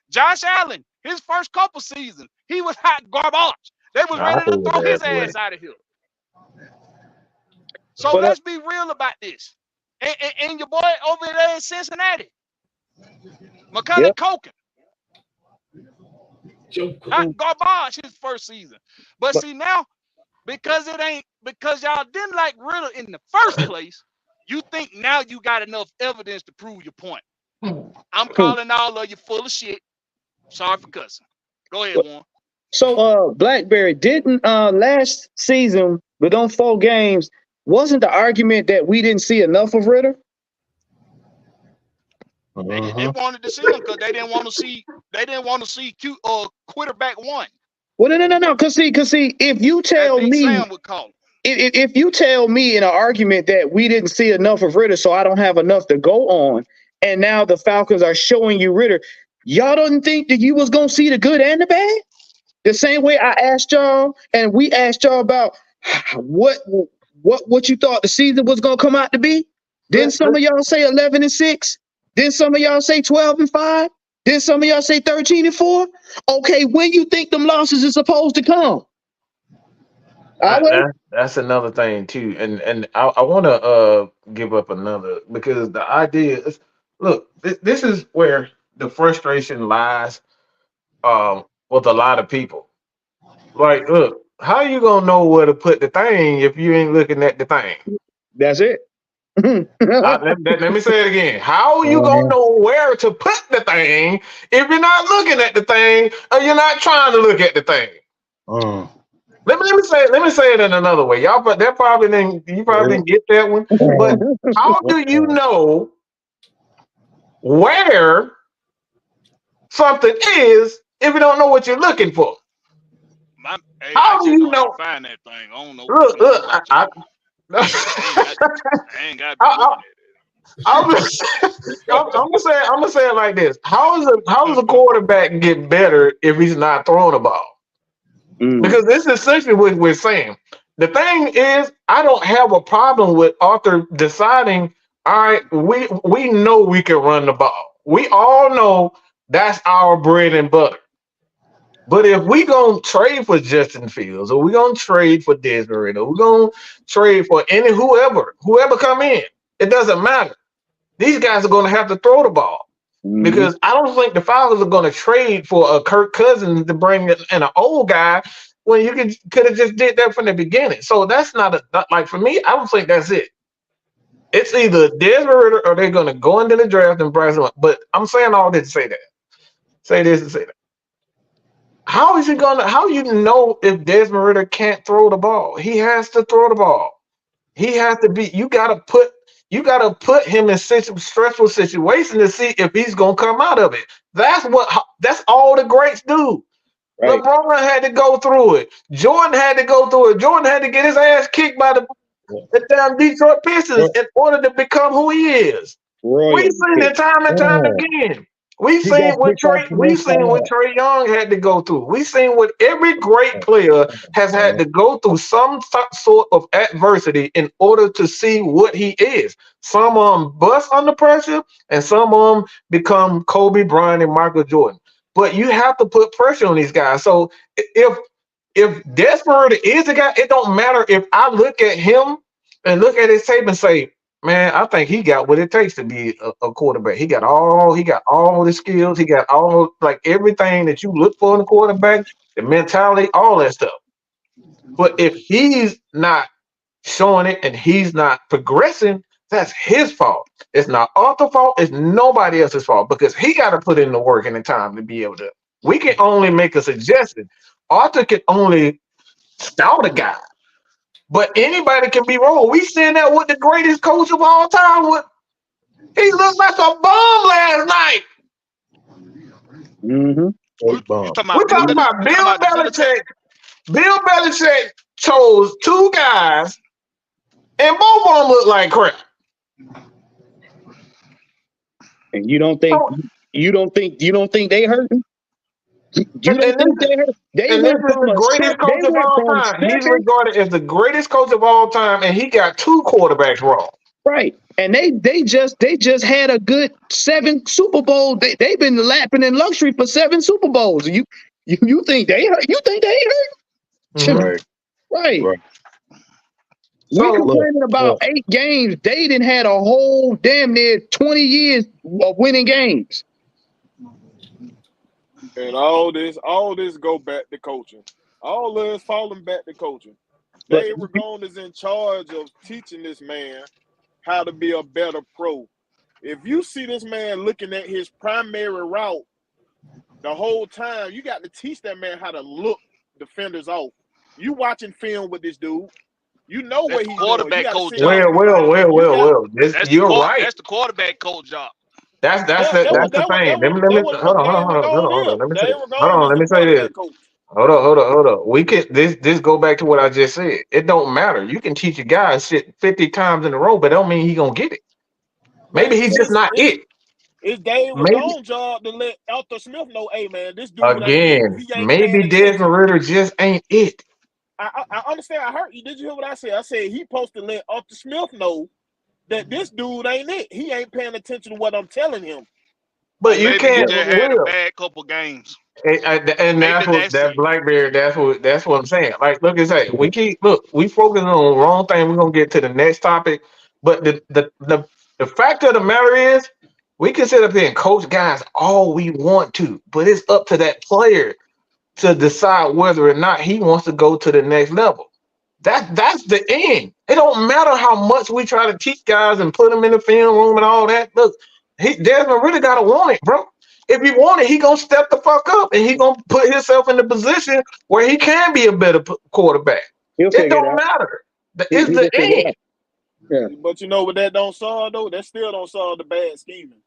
Josh Allen, his first couple seasons, he was hot garbage. They was ready to throw his ass out of here. So let's be real about this. And your boy over there in Cincinnati, McCullough Coken. Hot garbage his first season. But see now, because y'all didn't like Ritter in the first place, you think now you got enough evidence to prove your point. I'm calling all of you full of shit. Sorry for cussing. Go ahead, Warren. So Blackberry, didn't last season, but on 4 games, wasn't the argument that we didn't see enough of Ritter? They wanted to see him because they didn't want to see quarterback 1. Well, no. Cause see, if you tell me, Sam would call him. If you tell me in an argument that we didn't see enough of Ritter, so I don't have enough to go on, and now the Falcons are showing you Ritter, y'all don't think that you was gonna see the good and the bad? The same way I asked y'all, and we asked y'all about what you thought the season was gonna come out to be. Then some of y'all say 11-6. Then some of y'all say 12-5. Then some of y'all say 13-4. Okay, when you think them losses are supposed to come? That's another thing too, and I want to give up another, because the idea is, look, this is where the frustration lies with a lot of people. Like, look, how you gonna know where to put the thing if you ain't looking at the thing? That's it. Let me say it again. How are you gonna know where to put the thing if you're not looking at the thing, or you're not trying to look at the thing? Let me say it in another way. You probably didn't get that one. But how do you know where something is if you don't know what you're looking for? How do you know? Find that thing. I don't know. Look, I ain't got I'm gonna say it like this. How does a quarterback get better if he's not throwing the ball? Because this is essentially what we're saying. The thing is, I don't have a problem with Arthur deciding, all right, we know we can run the ball. We all know that's our bread and butter. But if we gonna trade for Justin Fields, or we gonna trade for Desmond Ritter, we're gonna trade for whoever come in, it doesn't matter. These guys are gonna have to throw the ball. Because I don't think the Falcons are gonna trade for a Kirk Cousins to bring in an old guy when you could have just did that from the beginning. So that's not like for me, I don't think that's it. It's either Desmond Ritter or they're gonna go into the draft and Bryce. But I'm saying all this to say that. Say this and say that. How is he gonna? How you know if Desmond Ritter can't throw the ball? He has to throw the ball. He has to be. You gotta put him in stressful situations to see if he's gonna come out of it. That's all the greats do. Right. LeBron had to go through it. Jordan had to go through it. Jordan had to get his ass kicked by the damn Detroit Pistons in order to become who he is. We've seen it time and time again. We've seen what Trey Young had to go through. We've seen what every great player has had to go through some sort of adversity in order to see what he is. Some of them bust under pressure, and some of them become Kobe Bryant and Michael Jordan. But you have to put pressure on these guys. So if Desmond Ritter is the guy, it don't matter if I look at him and look at his tape and say, man, I think he got what it takes to be a quarterback. He got all the skills. He got all like everything that you look for in a quarterback, the mentality, all that stuff. But if he's not showing it and he's not progressing, that's his fault. It's not Arthur's fault. It's nobody else's fault because he got to put in the work and the time to be able to. We can only make a suggestion. Arthur can only scout a guy. But anybody can be wrong. We seen that with the greatest coach of all time. He looked like a bomb last night. We're talking about Bill Belichick. Bill Belichick chose two guys, and both of them look like crap. And you don't think they hurting? You don't think they hurt? This is the greatest coach of all time. He's regarded as the greatest coach of all time, and he got two quarterbacks wrong. Right, and they just had a good 7 Super Bowls. They've been lapping in luxury for 7 Super Bowls. You think they hurt? You think they hurt? Right. We're complaining about 8 games. They didn't had a whole damn near 20 years of winning games. And all this go back to coaching. All this falling back to coaching. Dave Ragone is in charge of teaching this man how to be a better pro. If you see this man looking at his primary route the whole time, you got to teach that man how to look defenders off. You watching film with this dude. You know what he's quarterback doing. coach job. Well. You're right. That's the quarterback coach job. That's the thing. Hold on. Let me say this. Hold on. We can this go back to what I just said. It don't matter. You can teach a guy shit 50 times in a row, but don't mean he gonna get it. Maybe he's just not it. It's Dave Ragone's job to let Arthur Smith know, hey man, this dude again. Maybe Desmond Ritter just ain't it. I understand. I heard you. Did you hear what I said? I said he supposed to let Arthur Smith know that this dude ain't it. He ain't paying attention to what I'm telling him. But you can't. He just had a bad couple games. And that's Blackberry. That's what I'm saying. Like, look at that. We focus on the wrong thing. We're gonna get to the next topic. But the fact of the matter is, we can sit up here and coach guys all we want to, but it's up to that player to decide whether or not he wants to go to the next level. That's the end. It don't matter how much we try to teach guys and put them in the film room and all that. Look, Desmond really gotta want it, bro. If he want it, he gonna step the fuck up and he gonna put himself in the position where he can be a better quarterback. It don't matter. It's the end. Yeah. But you know what that don't solve though? That still don't solve the bad scheming.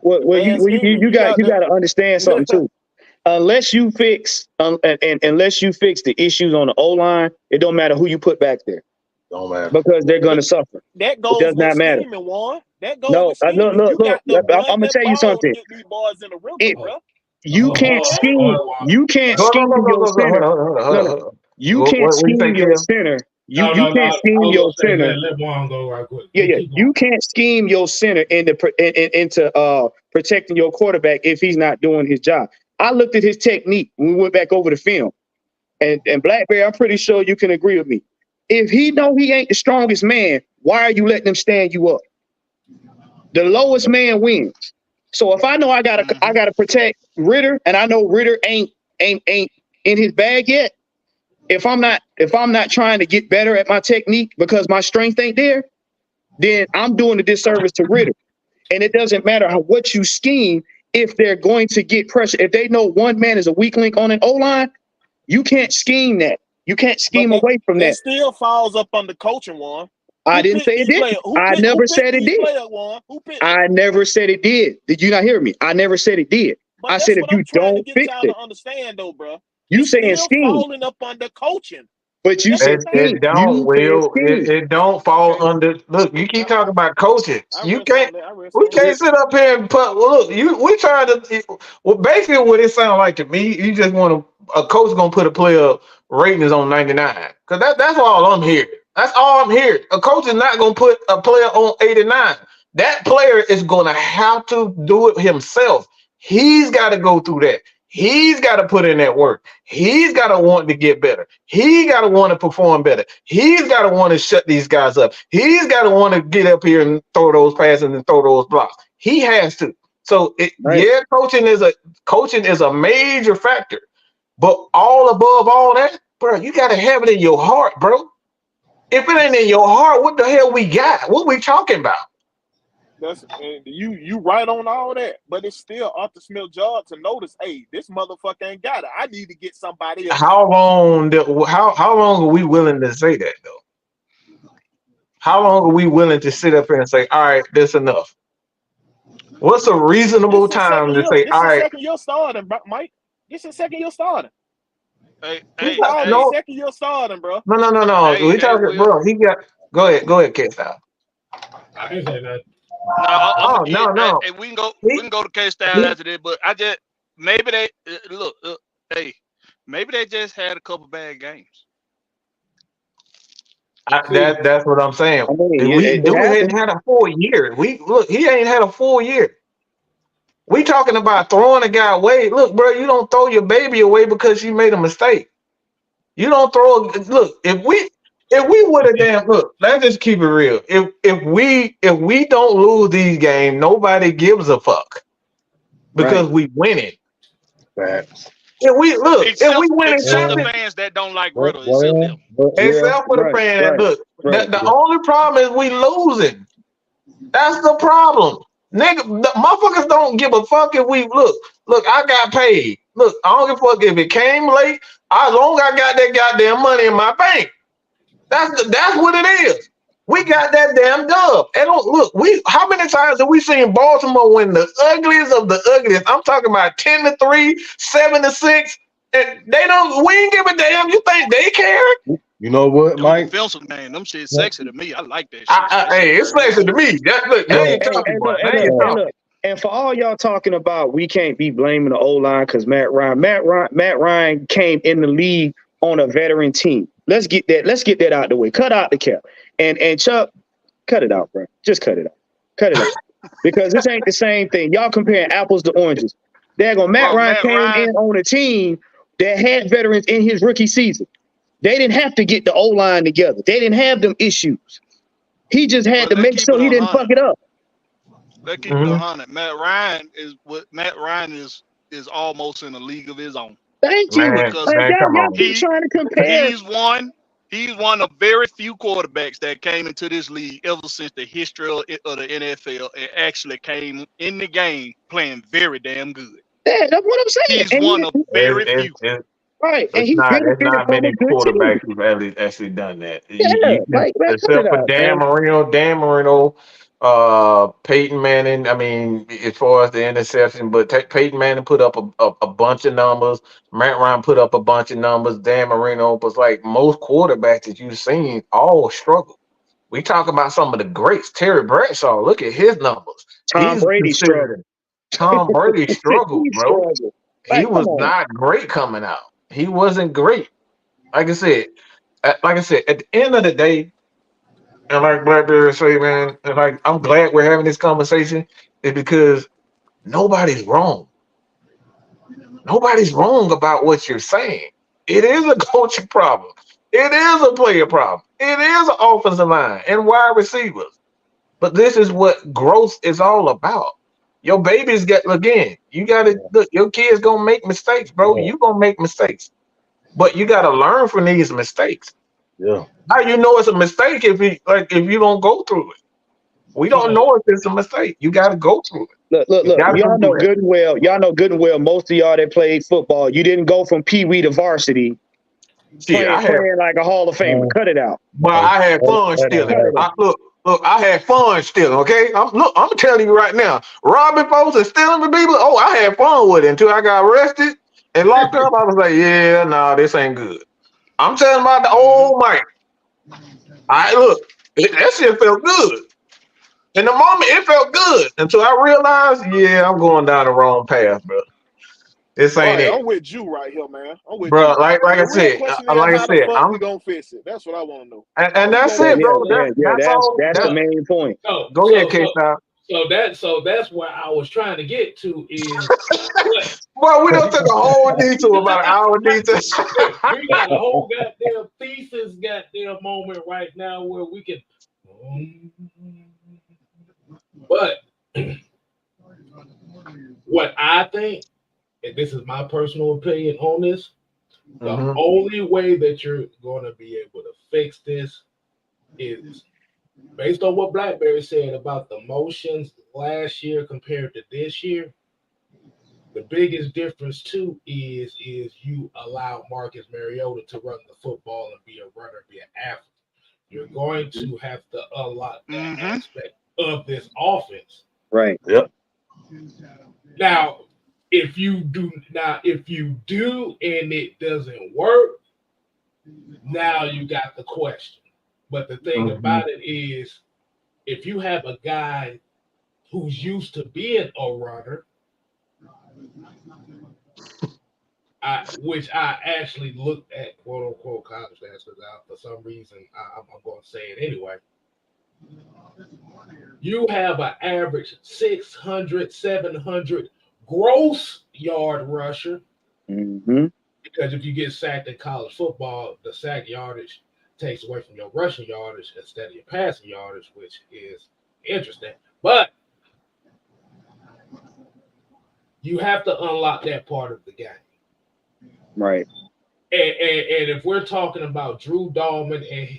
You got to understand something too. Unless you fix the issues on the O-line, it don't matter who you put back there. Don't matter. because they're going to suffer. That goes It does with not matter. scheming, Juan. That goes No, with scheming. look. You got to I'm run gonna that tell you ball something. to get these boys in the rhythm, It, bro. you can't scheme. You can't scheme your center. No. You can't What you scheme say, your Kim? center. You No, can't I scheme was your gonna say, center. let Juan go right quick. Yeah. Keep You going. can't scheme your center into protecting your quarterback if he's not doing his job. I looked at his technique when we went back over the film, and Blackberry, I'm pretty sure you can agree with me. If he know he ain't the strongest man, why are you letting him stand you up? The lowest man wins. So if I know I gotta protect Ritter, and I know Ritter ain't in his bag yet. If I'm not trying to get better at my technique because my strength ain't there, then I'm doing a disservice to Ritter. And it doesn't matter what you scheme if they're going to get pressure. If they know one man is a weak link on an O-line, you can't scheme that. You can't scheme away from that. It still falls up under coaching, Juan. I didn't say it did. I never said it did. I never said it did. Did you not hear me? I never said it did. But I said if you don't fix y'all it. to understand though, bro. You saying scheme. Falling up under coaching. But you said it don't. Will it don't fall under? Look, you keep talking about coaching. You can't. We can't sit up here and put. Look, we trying to. Well, basically, what it sounds like to me, you just want a coach gonna put a player ratings on 99 because that's all I'm hearing. That's all I'm hearing. A coach is not gonna put a player on 89. That player is gonna have to do it himself. He's got to go through that. He's got to put in that work. He's got to want to get better. He got to want to perform better. He's got to want to shut these guys up. He's got to want to get up here and throw those passes and throw those blocks. He has to. So yeah, coaching is a major factor. But all above all that, bro, you got to have it in your heart, bro. If it ain't in your heart, what the hell we got? What we talking about? That's you right on all that, but it's still Arthur Smith's job to notice, hey, this motherfucker ain't got it. I need to get somebody else. How long are we willing to say that though? How long are we willing to sit up here and say, all right, that's enough? What's a reasonable time to say, all right? Second year starting, Mike. This is second year starting. No. Second year starting, bro. No. We talking, bro. He got. Go ahead, K-Style. I didn't say nothing. No. Hey, we can go to K-Style after this, but I just maybe they look. Maybe they just had a couple bad games. That's what I'm saying. I mean, we ain't had a full year. He ain't had a full year. We talking about throwing a guy away. Look, bro, you don't throw your baby away because you made a mistake. You don't throw. Look, if we would have look, let's just keep it real. If we don't lose these games, nobody gives a fuck because we winning. Facts. If we win except the fans that don't like Ritter, except for the fans that look. The only problem is we losing. That's the problem. Nigga, the motherfuckers don't give a fuck if we look. I got paid. Look, I don't give a fuck if it came late. As long as I got that goddamn money in my bank. That's what it is. We got that damn dub. And look, how many times have we seen Baltimore win the ugliest of the ugliest? I'm talking about 10-3, 7-6, and we ain't give a damn. You think they care? You know what, Mike? Defensive man, them shit sexy to me. I like that shit. Hey, it's sexy to me. Look, and for all y'all talking about, we can't be blaming the O-line because Matt Ryan came in the league on a veteran team. Let's get that out the way. Cut out the cap. And Chuck, cut it out, bro. Just cut it out. Cut it out. Because this ain't the same thing. Y'all comparing apples to oranges. Matt Ryan came in on a team that had veterans in his rookie season. They didn't have to get the O-line together. They didn't have them issues. He just had to make sure he didn't fuck it up. Let's keep it 100. Matt Ryan is almost in a league of his own. Thank you. Y'all keep trying to compare. He's one of very few quarterbacks that came into this league ever since the history of the NFL and actually came in the game playing very damn good. Yeah, that's what I'm saying. He's one of very few. Right. It's not many quarterbacks who've actually done that. Yeah, except for Dan Marino. Peyton Manning, I mean, as far as the interception, but Peyton Manning put up a bunch of numbers. Matt Ryan put up a bunch of numbers. Dan Marino was like most quarterbacks that you've seen all struggle. We talk about some of the greats. Terry Bradshaw, look at his numbers. Tom Brady struggled. Tom Brady struggled, He bro. struggled. He Like, was come on. not great coming out. He wasn't great. Like I said, at the end of the day, and like Blackberry say, man, and like I'm glad we're having this conversation, is because nobody's wrong. Nobody's wrong about what you're saying. It is a coaching problem. It is a player problem. It is an offensive line and wide receivers. But this is what growth is all about. Your babies you gotta look, your kids gonna make mistakes, bro. You gonna make mistakes. But you gotta learn from these mistakes. Yeah. How you know it's a mistake if you don't go through it? We don't know if it's a mistake. You gotta go through it. Look. Y'all know good and well. Y'all know good and well. Most of y'all that played football, you didn't go from Pee Wee to varsity. Playing like a Hall of Famer. Cut it out. But I had fun stealing. Look, I had fun stealing. Okay, I'm telling you right now, robbing folks and stealing from people. Oh, I had fun with it until I got arrested and locked up. I was like, yeah, nah, this ain't good. I'm telling about the old Mike. That shit felt good. In the moment, it felt good until I realized, yeah, I'm going down the wrong path, bro. This ain't it. I'm with you right here, man. I'm with bro. you. Like I said, how we gonna fix it? That's what I want to know. And that's it, bro. That's the main point. Go ahead, K-Style. So that's where I was trying to get to is. Well, we don't take a whole detour about an hour detour. We got a whole goddamn thesis, goddamn moment right now where we can. But what I think, and this is my personal opinion on this, the only way that you're going to be able to fix this is based on what Blackberry said about the motions last year compared to this year. The biggest difference too is you allow Marcus Mariota to run the football and be a runner, be an athlete. You're going to have to unlock that aspect of this offense. Right. Yep. Now, if you do and it doesn't work, now you got the question. But the thing about it is, if you have a guy who's used to being a runner, which I actually looked at quote unquote college stats because for some reason I'm going to say it anyway. You have an average 600, 700 gross yard rusher. Because if you get sacked in college football, the sack yardage takes away from your rushing yardage instead of your passing yardage, which is interesting. But you have to unlock that part of the game. Right. And if we're talking about Drew Dahlman and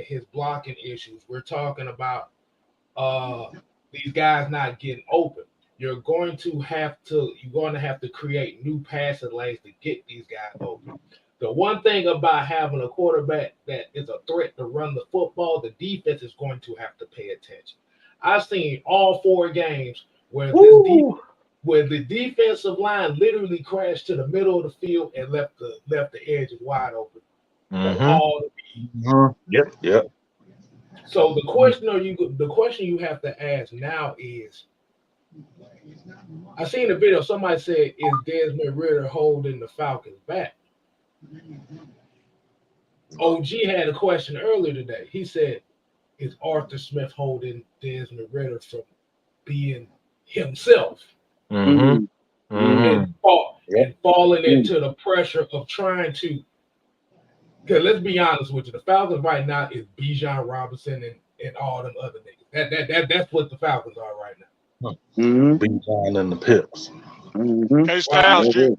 his blocking issues, we're talking about these guys not getting open. You're going to have to create new passing lanes to get these guys open. The one thing about having a quarterback that is a threat to run the football, the defense is going to have to pay attention. I've seen all 4 games where the defensive line literally crashed to the middle of the field and left the edges wide open. Yep. So the question you have to ask now is, I seen a video. Somebody said, "Is Desmond Ritter holding the Falcons back?" OG had a question earlier today. He said, "Is Arthur Smith holding Desmond Ritter from being himself and falling into the pressure of trying to?" Because let's be honest with you, the Falcons right now is Bijan Robinson and all them other niggas. That's what the Falcons are right now. Bijan and the Pips. K-Styles, you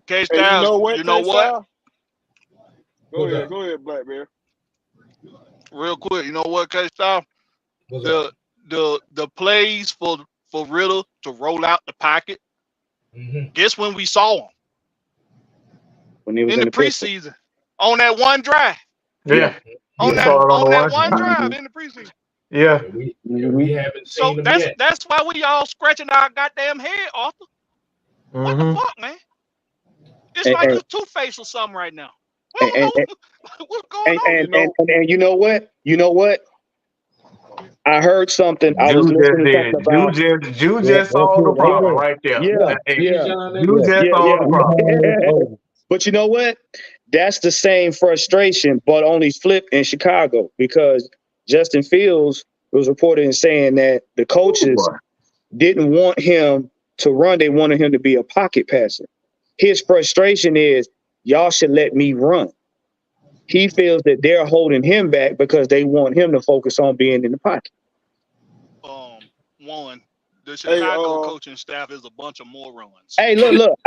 know what? Go ahead, Blackberry. Real quick, you know what, K-Styles? The plays for Ritter to roll out the pocket. Guess when we saw him? When he was in the preseason. On that one drive. Yeah. On that one drive in the preseason. Yeah. We haven't So seen them yet. that's why we all scratching our goddamn head, Arthur. What the fuck, man? It's like you're Two-Face or something right now. We don't know what's going on. And you know what? You know what? I heard something. I was listening to something about. You just solved the problem right there. Yeah. You just solved the problem. But you know what? That's the same frustration, but only flipped in Chicago, because Justin Fields was reported and saying that the coaches didn't want him to run. They wanted him to be a pocket passer. His frustration is, y'all should let me run. He feels that they're holding him back because they want him to focus on being in the pocket. The Chicago coaching staff is a bunch of morons. Hey, look.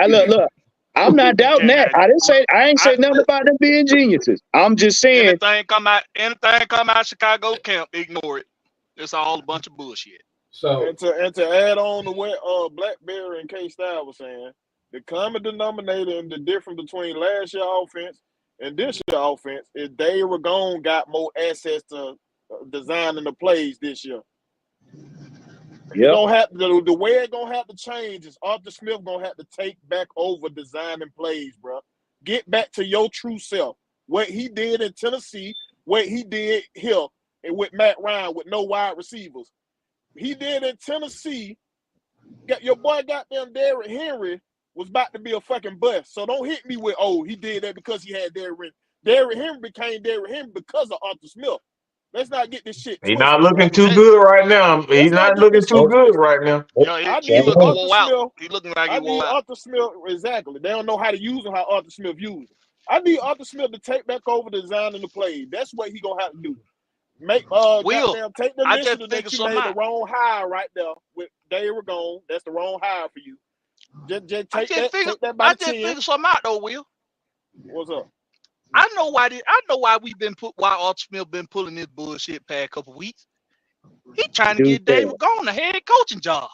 I'm not doubting that. I ain't said nothing about them being geniuses. I'm just saying anything come out Chicago camp, ignore it. It's all a bunch of bullshit. So and to add on to what Blackberry and K-Style was saying, the common denominator and the difference between last year's offense and this year's offense is Dave Ragone got more access to designing the plays this year. Yeah. The way it's gonna have to change is Arthur Smith gonna have to take back over designing plays, bro. Get back to your true self. What he did in Tennessee, what he did here, and with Matt Ryan with no wide receivers. He did in Tennessee. Your boy goddamn Derrick Henry was about to be a fucking bust. So don't hit me with, he did that because he had Derrick Henry. Derrick Henry became Derrick Henry because of Arthur Smith. Let's not get this shit twisted. He's not looking too good right now. He's not looking too good right now. He looking wore out. He looking like he wore out. Arthur Smith, exactly. They don't know how to use him how Arthur Smith used him. I need Arthur Smith to take back over designing the play. That's what he gonna have to do. Take the initiative that you made the wrong hire right there with Dave Ragone. That's the wrong hire for you. Just take that by the 10. Figure something out though, Will. What's up? I know why Arthur Smith been pulling this bullshit past couple weeks. He trying to get Dave Ragone a head coaching job.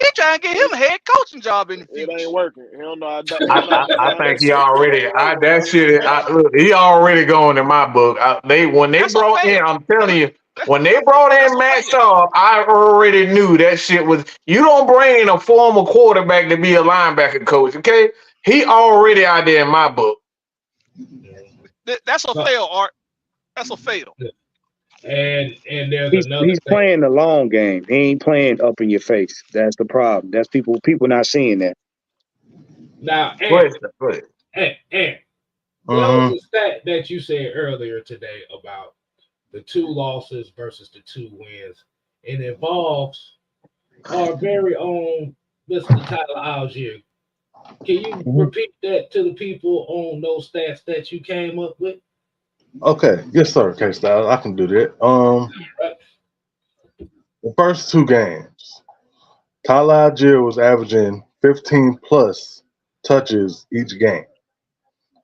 He trying to get him a head coaching job in the future. It ain't working. Hell no. I think he already. He already going in my book. When they brought in, I'm telling you, when they brought in Matt Schaub, I already knew that shit was. You don't bring a former quarterback to be a linebacker coach, okay? He already out there in my book. That's a fail, Art. That's a fail. And there's he's playing the long game. He ain't playing up in your face. That's the problem. That's people not seeing that. Now, go ahead. There was a stat that you said earlier today about the 2 losses versus the 2 wins. It involves our very own Mr. Tyler Algier. Can you repeat that to the people on those stats that you came up with? Okay, yes, sir, K-Style. I can do that. The first 2 games, Tyler Algier was averaging 15 plus touches each game.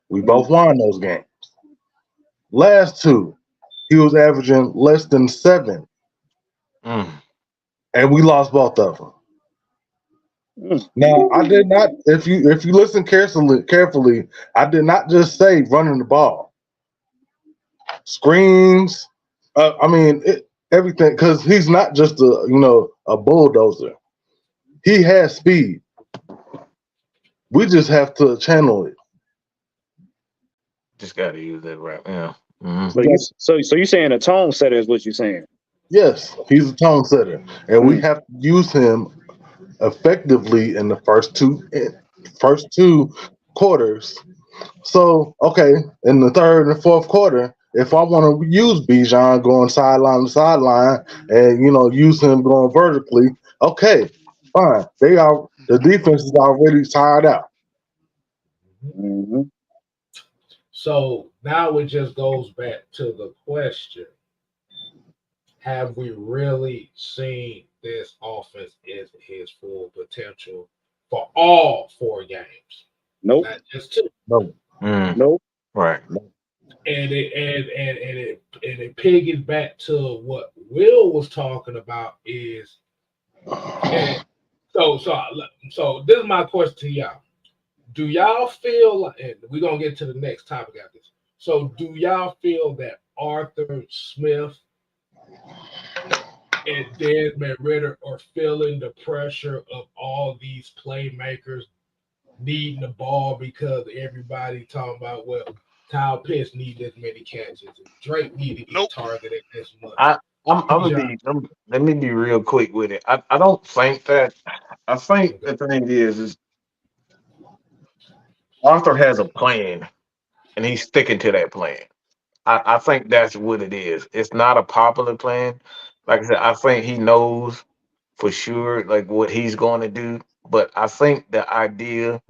We both won those games. Last 2, he was averaging less than 7, and we lost both of them. Now, I did not. If you listen carefully, I did not just say running the ball. Screens, everything, because he's not just a bulldozer. He has speed. We just have to channel it. Just got to use that right now. So you're saying a tone setter is what you're saying? Yes, he's a tone setter, and we have to use him effectively in the first two quarters. So, okay, in the third and fourth quarter, if I want to use Bijan going sideline to sideline and use him going vertically, okay, fine. The defense is already tired out. Mm-hmm. So now it just goes back to the question: have we really seen this offense is his full potential for all 4 games? Nope. Not just 2. Nope. Right. And it piggies back to what Will was talking about is, so this is my question to y'all. Do y'all feel like, and we're gonna get to the next topic after this. So do y'all feel that Arthur Smith and Desmond Ritter are feeling the pressure of all these playmakers needing the ball because everybody talking about, well, Kyle Pitts need this many catches and Drake need to get targeted this much. Let me be real quick with it. I don't think that. I think the thing is Arthur has a plan and he's sticking to that plan. I think that's what it is. It's not a popular plan. Like I said, I think he knows for sure like what he's going to do. But I think the idea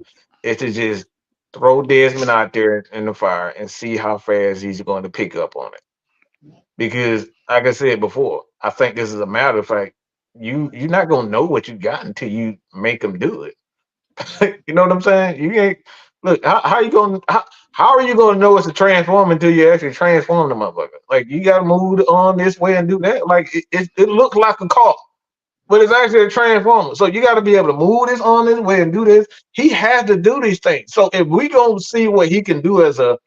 is to just throw Desmond out there in the fire and see how fast he's going to pick up on it. Because, like I said before, I think this is a matter of fact. You're not gonna know what you got until you make them do it. You know what I'm saying? You ain't look. How you gonna how are you gonna know it's a transform until you actually transform the motherfucker? Like you gotta move on this way and do that. Like it looks like a car, but it's actually a transformer. So you got to be able to move this on this way and do this. He has to do these things. So if we gonna see what he can do as a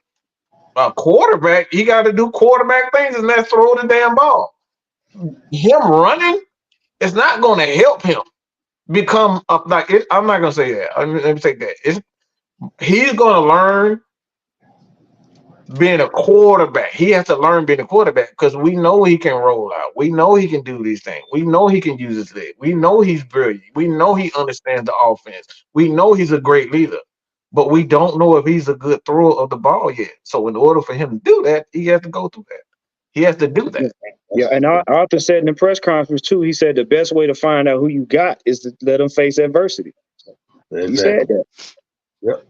quarterback, he got to do quarterback things and let's throw the damn ball. Him running is not going to help him become like it, I'm not going to say that. Let me take that. He's going to learn being a quarterback. He has to learn being a quarterback because we know he can roll out. We know he can do these things. We know he can use his leg. We know he's brilliant. We know he understands the offense. We know he's a great leader. But we don't know if he's a good thrower of the ball yet. So in order for him to do that, he has to go through that. He has to do that. Yeah, and Arthur said in the press conference too, he said the best way to find out who you got is to let them face adversity. Exactly. He said that. Yep.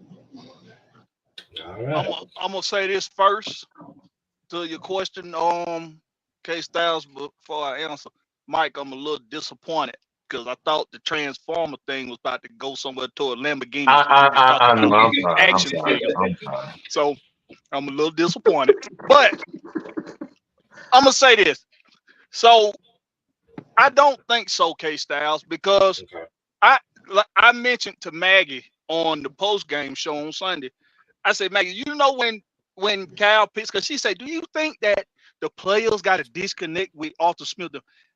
All right. I'm gonna say this first to your question, K Styles, before I answer. Mike, I'm a little disappointed because I thought the Transformer thing was about to go somewhere toward Lamborghini. I know. I'm sorry. Action figure. So I'm a little disappointed, but I'm gonna say this. So I don't think so, K Styles, because I mentioned to Maggie on the post game show on Sunday. I said, Maggie, you know when Kyle Pitts, because she said, do you think that the players got to disconnect with Arthur Smith?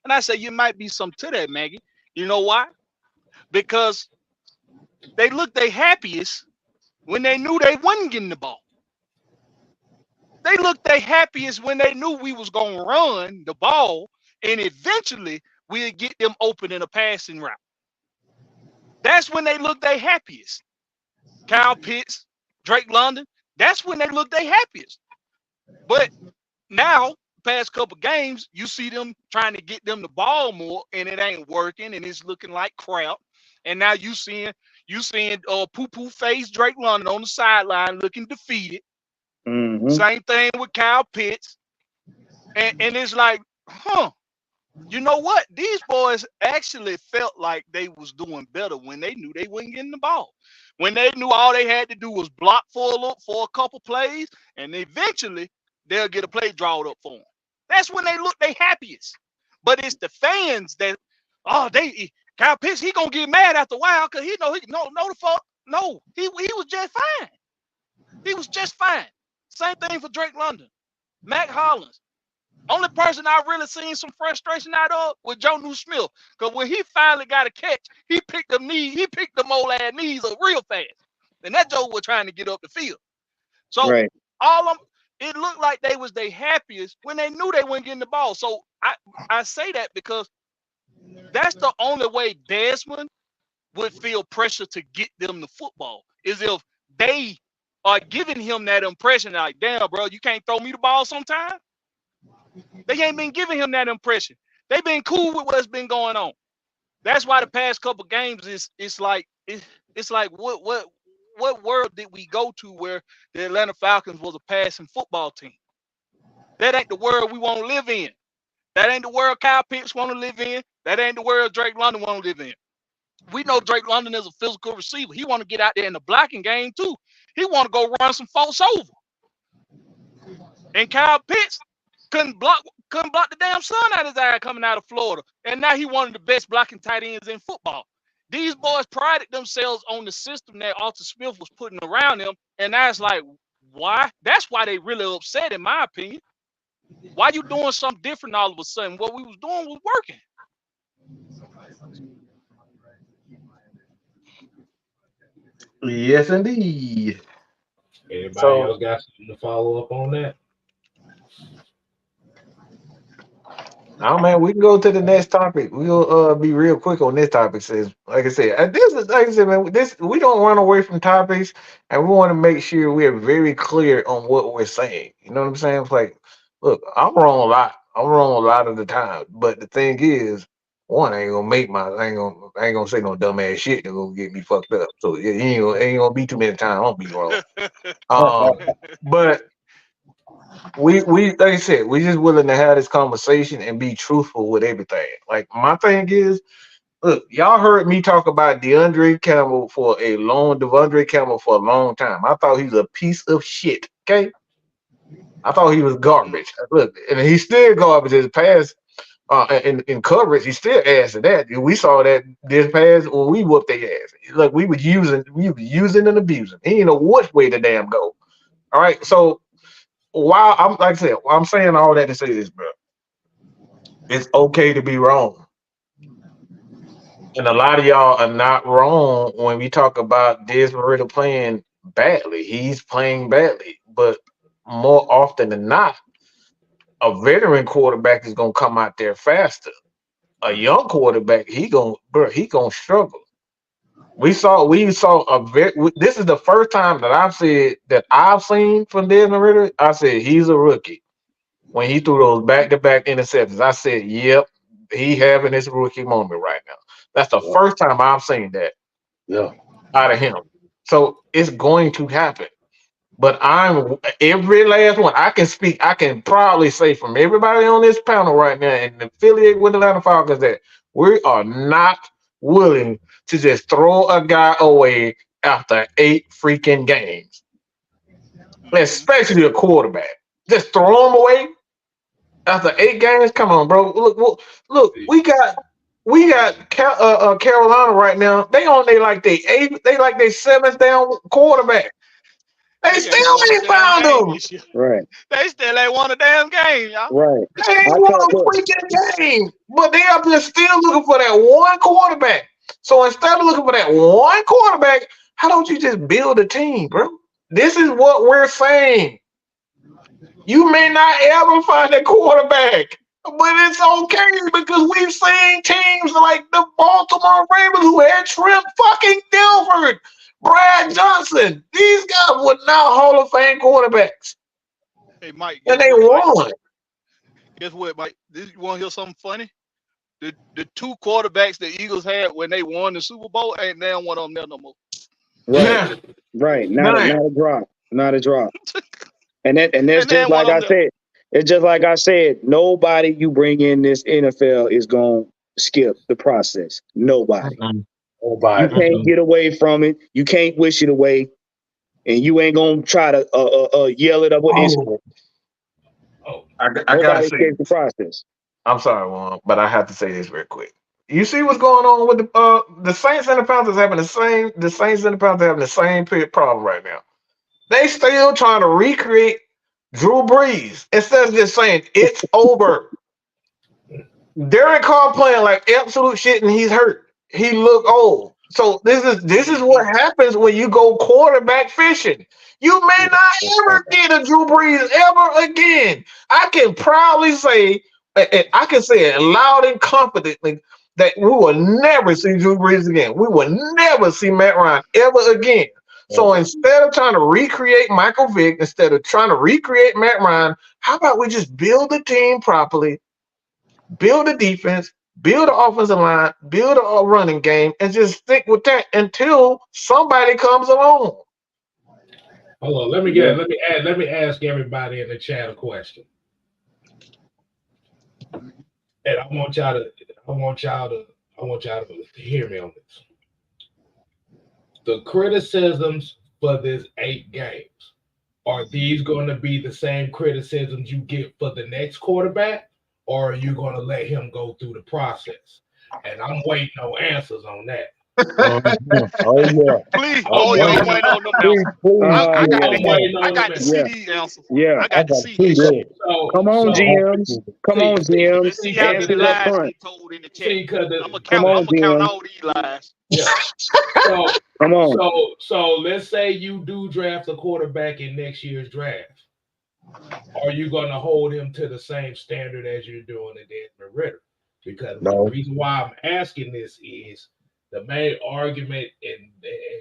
And I said, you might be some to that, Maggie. You know why? Because they looked their happiest when they knew they wasn't getting the ball. They looked their happiest when they knew we was going to run the ball and eventually we'd get them open in a passing route. That's when they looked their happiest. Kyle Pitts, Drake London, that's when they look their happiest. But now, past couple games, you see them trying to get them the ball more, and it ain't working, and it's looking like crap. And now you seeing poo-poo face Drake London on the sideline looking defeated. Mm-hmm. Same thing with Kyle Pitts. And it's like, you know what? These boys actually felt like they was doing better when they knew they wasn't getting the ball. When they knew all they had to do was block for a couple plays, and eventually they'll get a play drawn up for them. That's when they look their happiest. But it's the fans that, Kyle Pitts, he gonna get mad after a while because he know the fuck. No, he was just fine. He was just fine. Same thing for Drake London, Mac Hollins. Only person I really seen some frustration out of was Jonnu Smith. Because when he finally got a catch, he picked them old ass knees up real fast. And that Joe was trying to get up the field. So it looked like they was their happiest when they knew they weren't getting the ball. So I say that because that's the only way Desmond would feel pressure to get them the football, is if they are giving him that impression like, damn, bro, you can't throw me the ball sometime. They ain't been giving him that impression. They've been cool with what's been going on. That's why the past couple games it's like what world did we go to where the Atlanta Falcons was a passing football team? That ain't the world we want to live in. That ain't the world Kyle Pitts want to live in. That ain't the world Drake London want to live in. We know Drake London is a physical receiver. He want to get out there in the blocking game too. He want to go run some folks over. And Kyle Pitts couldn't block the damn sun out of his eye coming out of Florida. And now he one of the best blocking tight ends in football. These boys prided themselves on the system that Arthur Smith was putting around them. And now it's like, why? That's why they really upset, in my opinion. Why you doing something different all of a sudden? What we was doing was working. Yes, indeed. Anybody else got something to follow up on that? Oh man, we can go to the next topic. We'll be real quick on this topic. Says, like I said, this is like I said, man. This we don't run away from topics, and we want to make sure we are very clear on what we're saying. You know what I'm saying? It's like, look, I'm wrong a lot. I'm wrong a lot of the time. But the thing is, one, I ain't gonna make my, I ain't gonna say no dumb ass shit that gonna get me fucked up. So yeah, ain't gonna be too many times I'll be wrong. But we like I said, we just willing to have this conversation and be truthful with everything. Like my thing is, look, y'all heard me talk about Devondre Campbell for a long time. I thought he was a piece of shit. Okay, I thought he was garbage. Look, and he's still garbage. His pass in coverage, he still ass at that. We saw that this pass when we whooped their ass. Look, we was using and abusing. He didn't know which way to damn go. All right, so. While I'm like I said, I'm saying all that to say this, bro. It's okay to be wrong. And a lot of y'all are not wrong when we talk about Desmond Ritter playing badly. He's playing badly. But more often than not, a veteran quarterback is gonna come out there faster. A young quarterback, he gonna struggle. This is the first time that I've seen from Desmond Ritter. I said he's a rookie. When he threw those back-to-back interceptions, I said, yep, he having his rookie moment right now. That's the first time I've seen that out of him. So it's going to happen. But I'm every last one. I can probably say from everybody on this panel right now and affiliate with the Atlanta Falcons that we are not willing to just throw a guy away after 8 freaking games. Especially a quarterback. Just throw him away. After 8 games, come on, bro. Look. We got Carolina right now. They on they like they 7th down quarterback. They still ain't found them. Right. They still ain't won a damn game, y'all. Right. They ain't won a freaking game, but they up there still looking for that one quarterback. So instead of looking for that one quarterback, how don't you just build a team, bro? This is what we're saying. You may not ever find a quarterback, but it's okay because we've seen teams like the Baltimore Ravens who had Trent fucking Dilford, Brad Johnson. These guys were not Hall of Fame quarterbacks. Hey, Mike. And they won. Guess what, Mike? You want to hear something funny? The 2 quarterbacks the Eagles had when they won the Super Bowl ain't now one of them there no more. Right. Right. Not a drop. Not a drop. And that's just like I said. It's just like I said. Nobody you bring in this NFL is going to skip the process. Nobody. Nobody. You can't get away from it. You can't wish it away. And you ain't going to try to yell it up. I gotta say the process. I'm sorry, Juan, but I have to say this real quick. You see what's going on with the Saints and the Panthers having the same problem right now. They still trying to recreate Drew Brees instead of just saying it's over. Derek Carr playing like absolute shit and he's hurt. He look old. So this is what happens when you go quarterback fishing. You may not ever get a Drew Brees ever again. I can proudly say, I can say it loud and confidently that we will never see Drew Brees again. We will never see Matt Ryan ever again. So instead of trying to recreate Michael Vick, instead of trying to recreate Matt Ryan, how about we just build the team properly, build a defense, build an offensive line, build a running game, and just stick with that until somebody comes along. Hold on, let me ask everybody in the chat a question. And I want y'all to hear me on this. The criticisms for this 8 games, are these going to be the same criticisms you get for the next quarterback, or are you going to let him go through the process? And I'm waiting on answers on that. Oh yeah. Please. Oh, Oh, yeah. I'm waiting on them Please, answers. please. I got I'm waiting I on got them to answers. see Yeah. these answers. Yeah. I got to see this Yeah. shit. Come on, GMs. Come on, GMs. Let's see how many Answer up lies front. get told in the chat. See, cause I'm gonna Come count. I'm on, gonna count GMs. all these lies. yeah. So Come on. so let's say you do draft a quarterback in next year's draft. Are you going to hold him to the same standard as you're doing in Desmond Ritter? Because No. the reason why I'm asking this is the main argument, and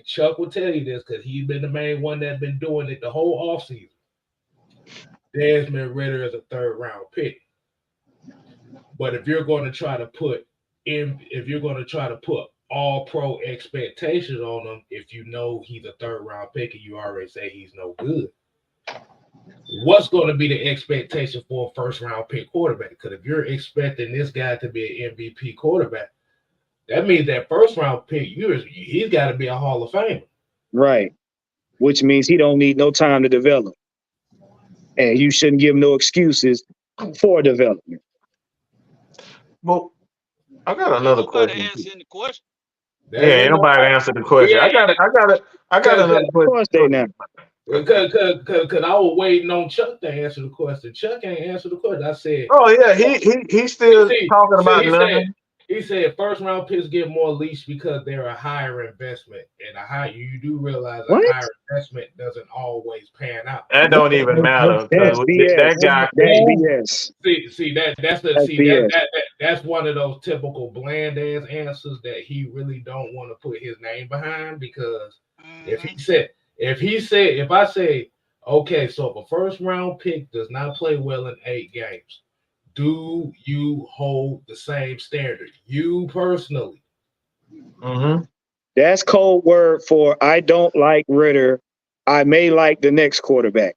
Chuck will tell you this because he's been the main one that's been doing it the whole offseason. Desmond Ritter is a third-round pick. But if you're going to try to put all-pro expectations on him, if you know he's a third-round pick and you already say he's no good, what's going to be the expectation for a first-round pick quarterback? Because if you're expecting this guy to be an MVP quarterback, that means that first-round pick, he's got to be a Hall of Famer. Right. Which means he don't need no time to develop. And you shouldn't give him no excuses for development. Well, I got another Nobody question. answering the question. Yeah, ain't nobody answered the question. I got another Of question. course they not. Because I was waiting on Chuck to answer the question. Chuck ain't answered the question. I said, oh yeah, he's still talking about nothing. He said first round picks get more leash because they're a higher investment, and you do realize a higher investment doesn't always pan out. That don't even matter because that guy. That's BS. That's one of those typical bland ass answers that he really don't want to put his name behind, because if I say, okay, so if a first round pick does not play well in 8 games, do you hold the same standard? You personally. Mm-hmm. That's code word for I don't like Ritter. I may like the next quarterback.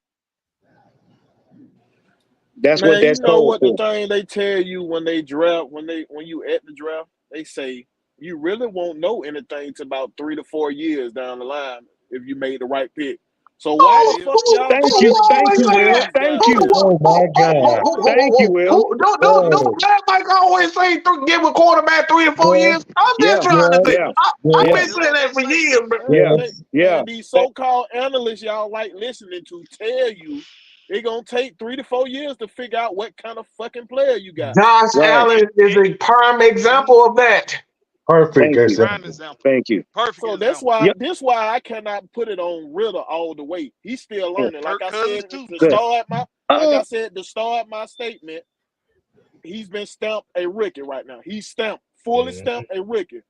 That's what that's code what for. the thing they tell you when they draft, when you at the draft, they say you really won't know anything to about 3 to 4 years down the line if you made the right pick. So why the fuck y'all? Thank you, Will. Thank you. Oh my God. Thank you, Will. Don't Mike always say give a quarterback 3 or 4 years. I'm just trying to think. I've been saying that for years, bro. Yeah. These so-called analysts y'all like listening to tell you it's gonna take 3 to 4 years to figure out what kind of fucking player you got. Josh Allen is a prime example of that. Perfect example. Thank you. Perfect. So that's why I cannot put it on Ritter all the way. He's still learning. Like I said, to start my statement, he's been stamped a rookie right now. He's fully stamped a rookie.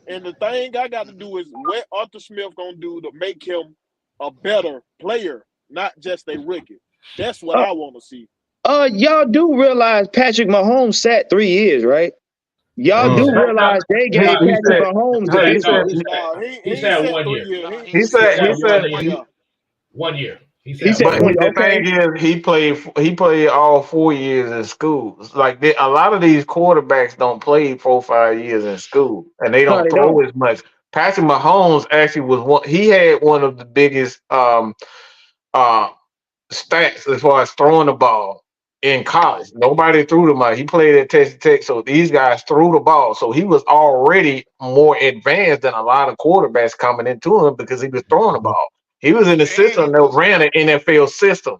And the thing I got to do is what Arthur Smith gonna do to make him a better player, not just a rookie. That's what I want to see. Y'all do realize Patrick Mahomes sat 3 years, right? Y'all do realize they gave Patrick Mahomes the big he said 1 year. He said 1 year. But the thing is, he played all 4 years in school. Like a lot of these quarterbacks don't play 4 or 5 years in school, and they don't throw as much. Patrick Mahomes actually was one. He had one of the biggest stats as far as throwing the ball in college. Nobody threw the ball. He played at Texas Tech, so these guys threw the ball. So he was already more advanced than a lot of quarterbacks coming into him because he was throwing the ball. He was in the system that ran an NFL system.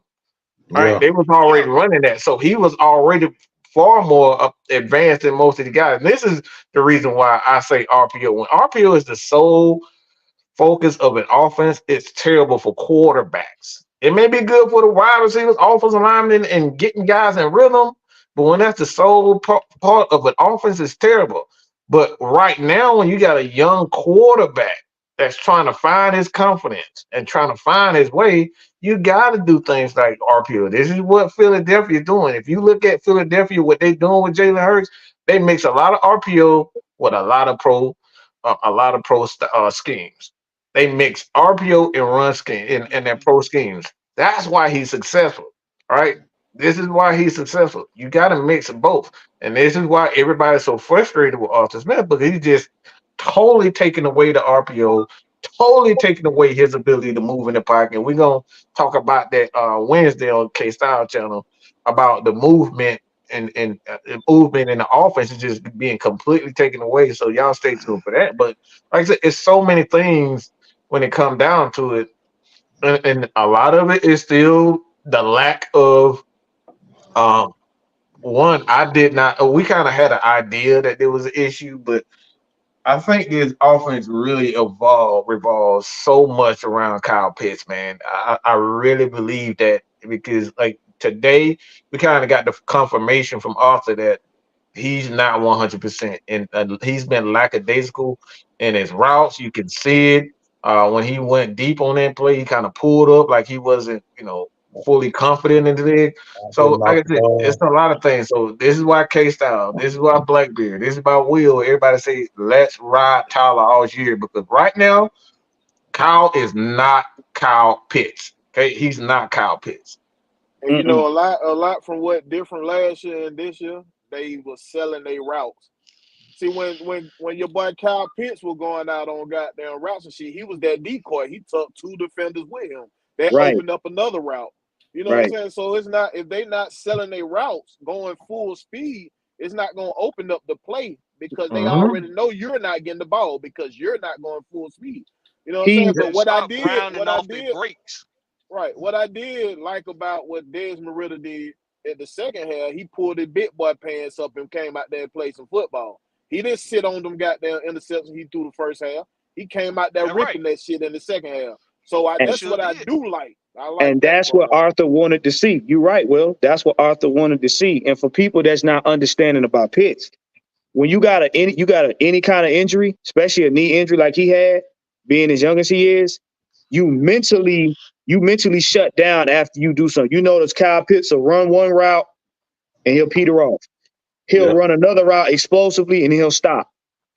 Right? They was already running that. So he was already far more advanced than most of the guys. And this is the reason why I say RPO. When RPO is the sole focus of an offense, it's terrible for quarterbacks. It may be good for the wide receivers, offensive linemen, and getting guys in rhythm, but when that's the sole part of an offense, it's terrible. But right now, when you got a young quarterback that's trying to find his confidence and trying to find his way, you got to do things like RPO. This is what Philadelphia is doing. If you look at Philadelphia, what they're doing with Jalen Hurts, they mix a lot of RPO with a lot of pro schemes. They mix RPO and run scheme in their pro schemes. That's why he's successful, right? This is why he's successful. You got to mix both. And this is why everybody's so frustrated with Arthur Smith, because he's just totally taking away the RPO, totally taking away his ability to move in the pocket. And we're going to talk about that Wednesday on K-Style channel about the movement movement in the offense is just being completely taken away. So y'all stay tuned for that. But like I said, it's so many things when it comes down to it, and a lot of it is still the lack of one. I did not. We kind of had an idea that there was an issue, but I think this offense really revolves so much around Kyle Pitts, man. I really believe that because like today we kind of got the confirmation from Arthur that he's not 100%, and he's been lackadaisical in his routes. You can see it when he went deep on that play. He kind of pulled up like he wasn't, fully confident in it. So, like I said, it's a lot of things. So this is why K-Style, this is why Blackbeard, this is about Will. Everybody say, let's ride Tyler all year because right now, Kyle is not Kyle Pitts. Okay, he's not Kyle Pitts. And you know, a lot from what different last year and this year, they was selling their routes. See, when your boy Kyle Pitts was going out on goddamn routes and shit, he was that decoy. He took 2 defenders with him. That opened up another route. You know what I'm saying? So it's not, if they not selling their routes going full speed, it's not going to open up the play because they already know you're not getting the ball because you're not going full speed. You know what I'm saying? But what I did, what I did like about what Desmond Ritter did at the second half, he pulled his big boy pants up and came out there and played some football. He didn't sit on them goddamn interceptions he threw the first half. He came out there ripping that shit in the second half. So that's what I do like. And that's what Arthur wanted to see. You're right, Will. That's what Arthur wanted to see. And for people that's not understanding about Pitts, when you got any kind of injury, especially a knee injury like he had, being as young as he is, you mentally shut down after you do something. You notice Kyle Pitts will run one route and he'll peter off. He'll run another route explosively and he'll stop.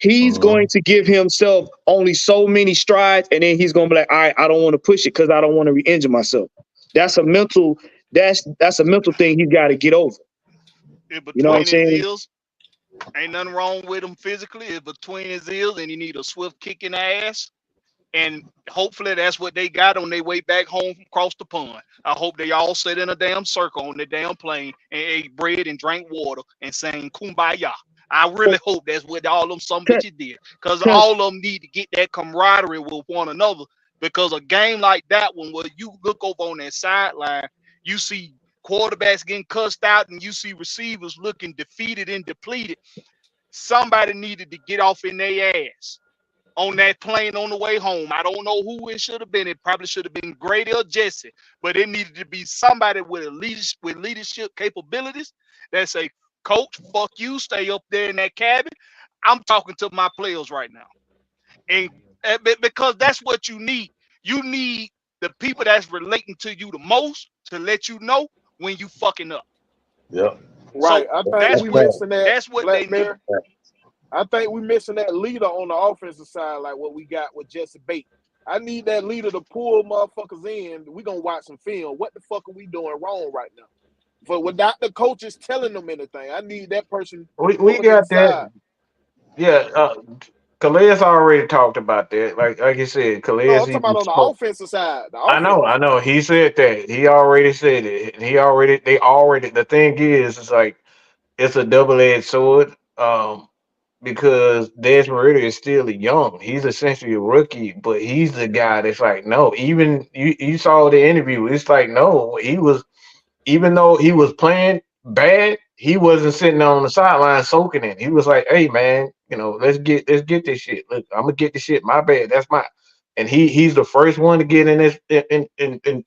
He's going to give himself only so many strides, and then he's going to be like, all right, I don't want to push it because I don't want to re-injure myself. That's a mental thing he's got to get over. You know what I'm saying? Ain't nothing wrong with him physically. It's between his ears, and he need a swift kick in the ass. And hopefully that's what they got on their way back home across the pond. I hope they all sit in a damn circle on the damn plane and ate bread and drank water and sang Kumbaya. I really hope that's what all them some bitches did. Because all of them need to get that camaraderie with one another. Because a game like that one, where you look over on that sideline, you see quarterbacks getting cussed out and you see receivers looking defeated and depleted. Somebody needed to get off in their ass on that plane on the way home. I don't know who it should have been. It probably should have been Grady or Jesse, but it needed to be somebody with leadership capabilities that say, coach, fuck you, stay up there in that cabin. I'm talking to my players right now. And because that's what you need. You need the people that's relating to you the most to let you know when you fucking up. Yeah. Right. So I think we missing that. That's what they need. I think we missing that leader on the offensive side, like what we got with Jesse Bates. I need that leader to pull motherfuckers in. We gonna watch some film. What the fuck are we doing wrong right now? But without the coaches telling them anything, I need that person. We got that. Yeah, Calais already talked about that. Like you said, Calais. No, I'm talking about on the offensive side. I know. He said that. He already said it. The thing is, it's like it's a double-edged sword. Because Desmond Ritter is still young. He's essentially a rookie, but he's the guy that's like, no, even you saw the interview. It's like, no, even though he was playing bad, he wasn't sitting on the sideline soaking it. He was like, hey man, let's get this shit. Look, I'm gonna get this shit. My bad. That's and he's the first one to get in this and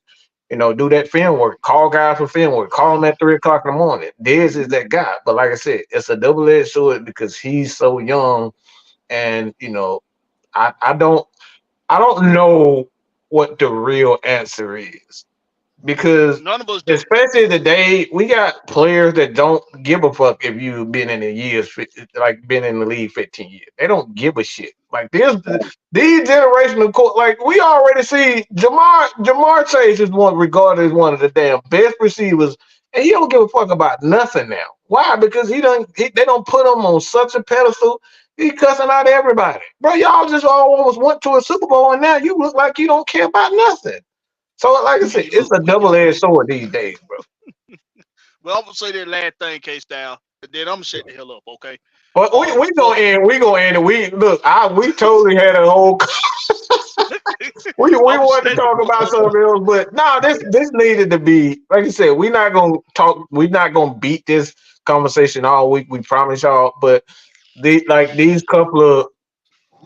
do that film work. Call guys for film work. Call him at 3:00 in the morning. Dez is that guy. But like I said, it's a double-edged sword because he's so young, and I don't know what the real answer is. Because none of us do. Especially today, we got players that don't give a fuck if you've been in the years, like been in the league 15 years. They don't give a shit. Like these generational, like we already see Jamar Chase is regarded as one of the damn best receivers, and he don't give a fuck about nothing now. Why? Because they don't put him on such a pedestal. He cussing out everybody, bro. Y'all just almost went to a Super Bowl, and now you look like you don't care about nothing. So, like I said, it's a double-edged sword these days, bro. Well, I'm gonna say that last thing, K-Style, and then I'm gonna shut the hell up, okay? But we gonna end. We gonna end it. We totally had a whole. we wanted to talk about something else, but no, this needed to be, like I said. We're not gonna talk. We're not gonna beat this conversation all week. We promise y'all. But these couple of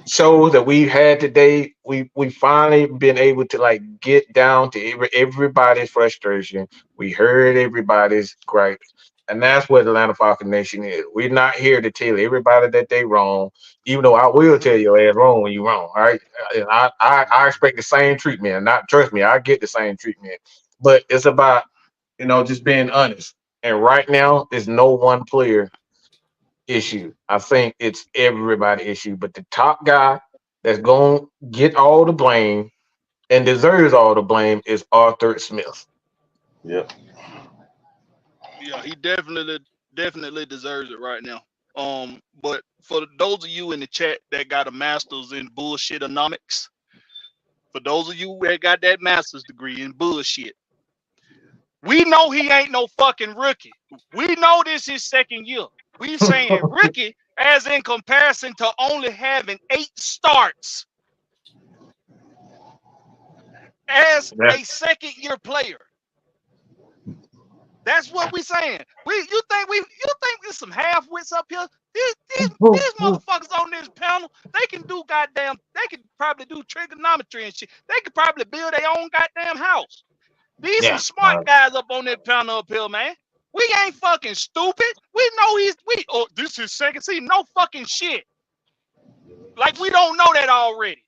shows that we've had today, we finally been able to like get down to everybody's frustration. We heard everybody's gripes, and that's what Atlanta Falcon Nation is. We're not here to tell everybody that they wrong, even though I will tell your ass wrong when you wrong. All right, and I expect the same treatment. And not trust me, I get the same treatment. But it's about just being honest. And right now, there's no one player issue. I think it's everybody issue, but the top guy that's going to get all the blame and deserves all the blame is Arthur Smith. Yep. Yeah, he definitely deserves it right now. But for those of you in the chat that got a master's in bullshitonomics, for those of you that got that master's degree in bullshit, we know he ain't no fucking rookie. We know this is second year. We saying rookie as in comparison to only having 8 starts as a second year player. That's what we saying. You think there's some half wits up here? These motherfuckers on this panel, they can probably do trigonometry and shit. They could probably build their own goddamn house. These some smart guys up on that panel up here, man. We ain't fucking stupid. We know this is second season. No fucking shit. Like we don't know that already.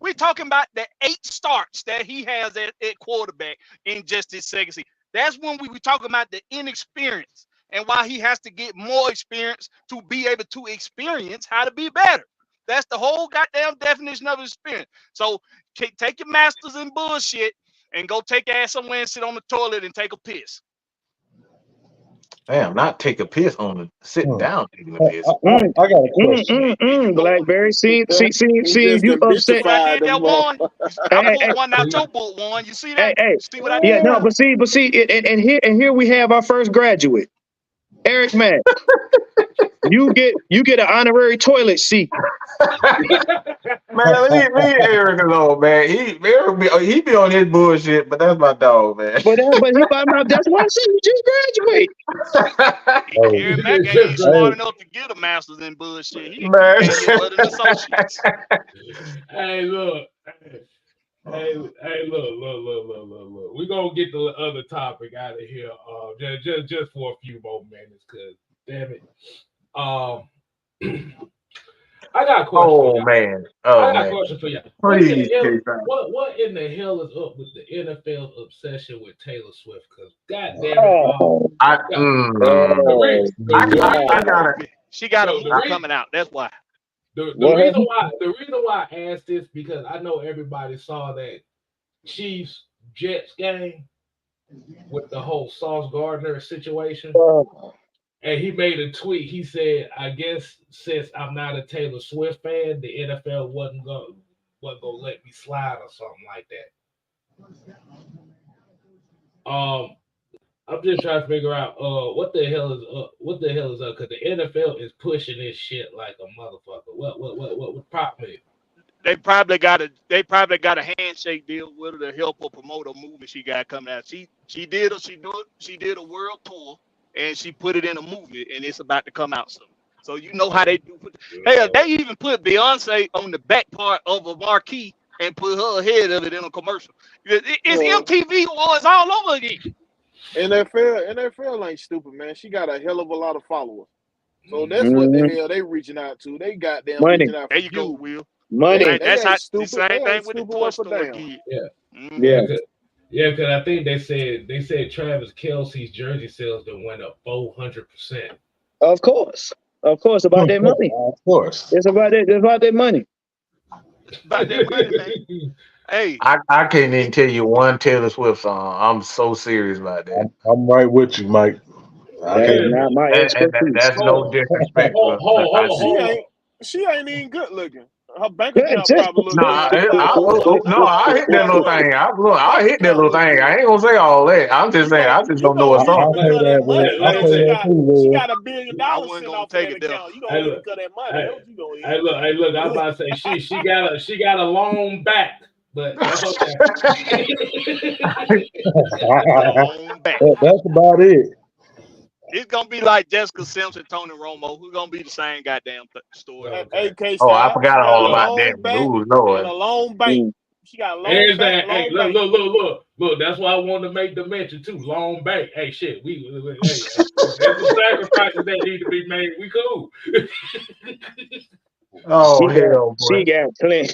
We're talking about the 8 starts that he has at quarterback in just his second season. That's when we were talking about the inexperience and why he has to get more experience to be able to experience how to be better. That's the whole goddamn definition of experience. So take your masters in bullshit and go take your ass somewhere and sit on the toilet and take a piss. Damn, not take a piss on the sitting down taking a piss. I got a question. Blackberry, see you upset. I did that one. I pulled one out your book one. You see that? See what I did? Yeah, no, but see, and here we have our first graduate, Eric Mack. You get an honorary toilet seat. Man, leave Eric alone, man. He be on his bullshit, but that's my dog, man. But that's why I said you just graduate. Eric Mack ain't smart enough to get a master's in bullshit. He can't get an associate's. Hey, look. Hey, look. We're gonna get the other topic out of here. Just for a few more minutes, cause damn it. I got a question. I got a question for you. What in the hell is up with the NFL's obsession with Taylor Swift? Because goddamn it, she got a coming out. That's why. The reason why I asked this because I know everybody saw that Chiefs Jets game with the whole Sauce Gardner situation. And he made a tweet. He said, I guess since I'm not a Taylor Swift fan, the NFL wasn't gonna let me slide or something like that. I'm just trying to figure out what the hell is up because the NFL is pushing this shit like a motherfucker. What prop me? They probably got a handshake deal with her to help her promote a movie she got coming out. She did a world tour. And she put it in a movie, and it's about to come out soon. So you know how they do. Hell, they even put Beyonce on the back part of a marquee and put her ahead of it in a commercial. It's MTV Awards all over again. NFL ain't stupid, man. She got a hell of a lot of followers. So that's what the hell they reaching out to. They goddamn money. Reaching out there you go, Will. Money. That's how the same thing with the toy store again. Yeah, because I think they said Travis Kelce's jersey sales that went up 400%. Of course, about their money. Of course, it's about their money. About their money, man. Hey, I can't even tell you one Taylor Swift song. I'm so serious about that. I'm right with you, Mike. Not my expertise. That's no disrespect. She ain't even good looking. her bank account probably look Nah, good. I hit that little thing. I hit that little thing. I ain't gonna say all that. I'm just saying, I just don't know what's I'll up. say that money. Hey, Hey, she got $1 I billion wasn't sitting gonna off take that it there. account. You gonna cut that money? That's what you gonna eat. Hey, look, I'm about to say she got a long back, but that's okay. Long back. That's about it. It's gonna be like Jessica Simpson, Tony Romo. Who's gonna be the same goddamn story? Okay. AK Oh, I style. She forgot got all a about that. long back Ooh, and Lord. a long bank. She got a long There's back, that. Hey, long bank. look. That's why I wanted to make the mention too. Long bank. Hey, shit. There's some sacrifices that need to be made. We cool. Oh, hell, boy. She got plenty.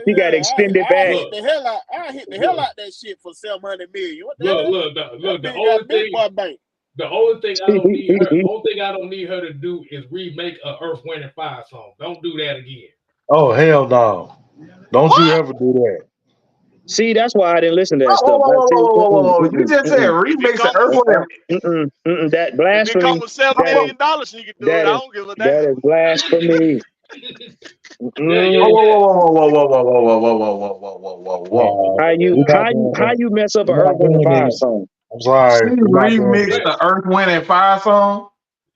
She got extended back. I hit the hell out that shit for $700 million. What the hell? Look. The only thing I don't need her to do is remake a Earth, Wind, and Fire song. Don't do that again. Oh, hell no. Don't you ever do that. See, that's why I didn't listen to that stuff. Whoa. You just said remix the Earth, Wind. That If it blasphemy. come with $7 million, she can do it. I don't give a damn. That is blasphemy. Whoa. How you mess up an Earth, Wind, and Fire song? I'm sorry. She remixed the Earth, Wind, and Fire song.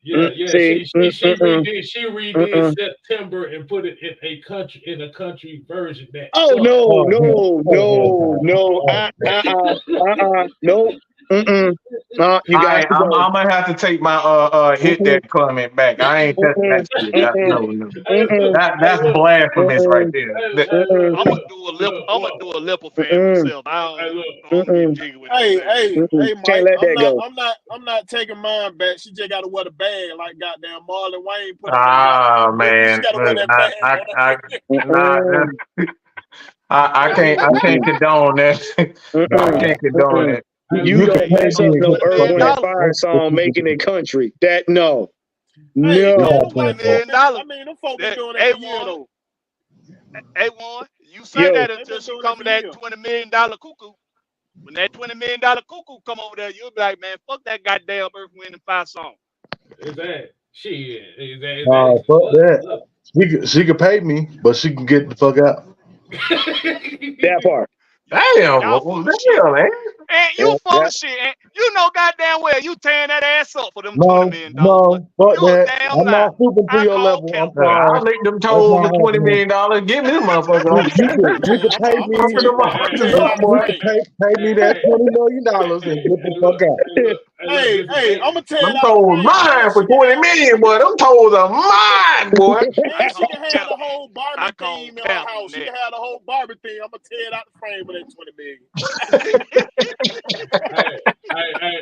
Yeah. She redid September and put it in a country version. That no. You guys, I'm gonna have to take my hit that comment back. I ain't touching that shit. No. That's blasphemous right there. I'm gonna do a lip fan myself. I don't get jiggy with Hey, Mike, can't let that go. I'm not taking mine back. She just gotta wear the bag like goddamn Marlon Wayne put Man, she gotta wear that bag. I can't condone that. I can't condone that. You don't mess up no Earth, Wind, and Fire song making it country. That no. Hey, man, them folk been doing that for years though. A1, you say that until she come with that $20 million cuckoo. When that $20 million cuckoo come over there, you'll be like, man, fuck that goddamn Earth, Wind, and Fire song. Is that shit? Fuck that. She could pay me, but she can get the fuck out. That part. Damn, man. And you full of shit. And you know goddamn well you tearing that ass up for them $20 million. No, fuck you that. Damn I'm not stooping to your level. I'm sorry. I'll lick them toes for $20 million. Give me the motherfucker. You can pay me. Pay me that $20 million and get the fuck out. Hey, I'm gonna tell you them toes mine for $20 million, boy. Them toes are mine, boy. She can have the whole Barbie theme in her house. She can have the whole Barbie theme. I'm gonna tear it out the frame with that $20 million.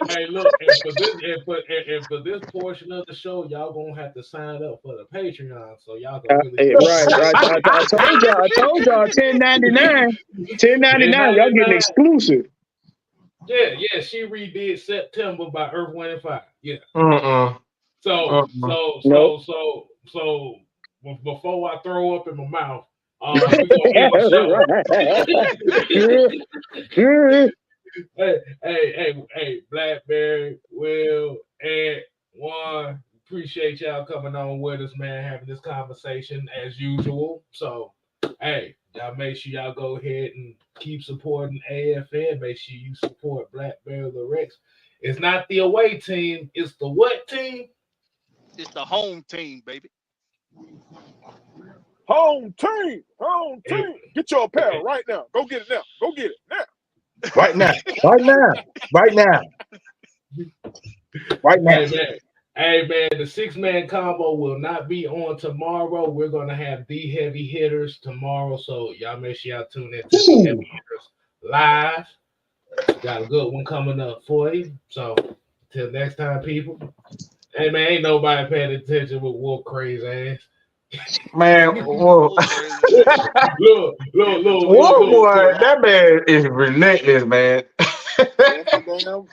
Hey, look, and for this portion of the show, y'all gonna have to sign up for the Patreon, so y'all can really right. I told y'all 1099. 1099, y'all getting exclusive. Yeah, she redid September by Earth, Wind, and Fire. Yeah. So before I throw up in my mouth, we gonna end the show. Hey, Blackberry, Will, Ed, Juan, appreciate y'all coming on with us, man, having this conversation as usual. So, hey, y'all make sure y'all go ahead and keep supporting AFN. Make sure you support Blackberry the Rex. It's not the away team, it's the what team? It's the home team, baby. Home team. Get your apparel right now. Go get it now. Right now. Hey man, the 6-man combo will not be on tomorrow. We're gonna have the heavy hitters tomorrow, so y'all make sure y'all tune in to the heavy hitters live. Got a good one coming up for you. So till next time, people. Hey man, ain't nobody paying attention with Wolf crazy ass. Man, whoa. Look, Whoa, boy, that man is relentless, man.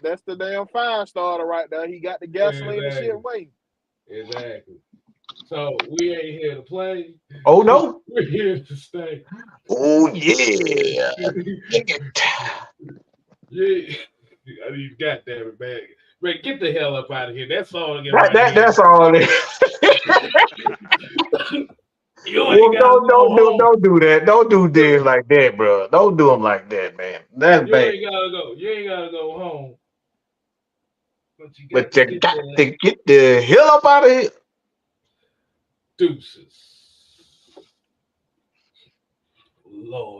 That's the damn fire starter right there. He got the gasoline and shit waiting. Exactly. So we ain't here to play. Oh no. We're here to stay. Oh yeah. Yeah. I mean, goddamn it, man. Man, get the hell up out of here. That's all. That's all it is. You Well, don't do that. Don't do this like that, bro. Don't do them like that, man. That's You bad. ain't gotta go. You ain't gotta go home. But you But got you got to get the hell up out of here. Deuces. Lord.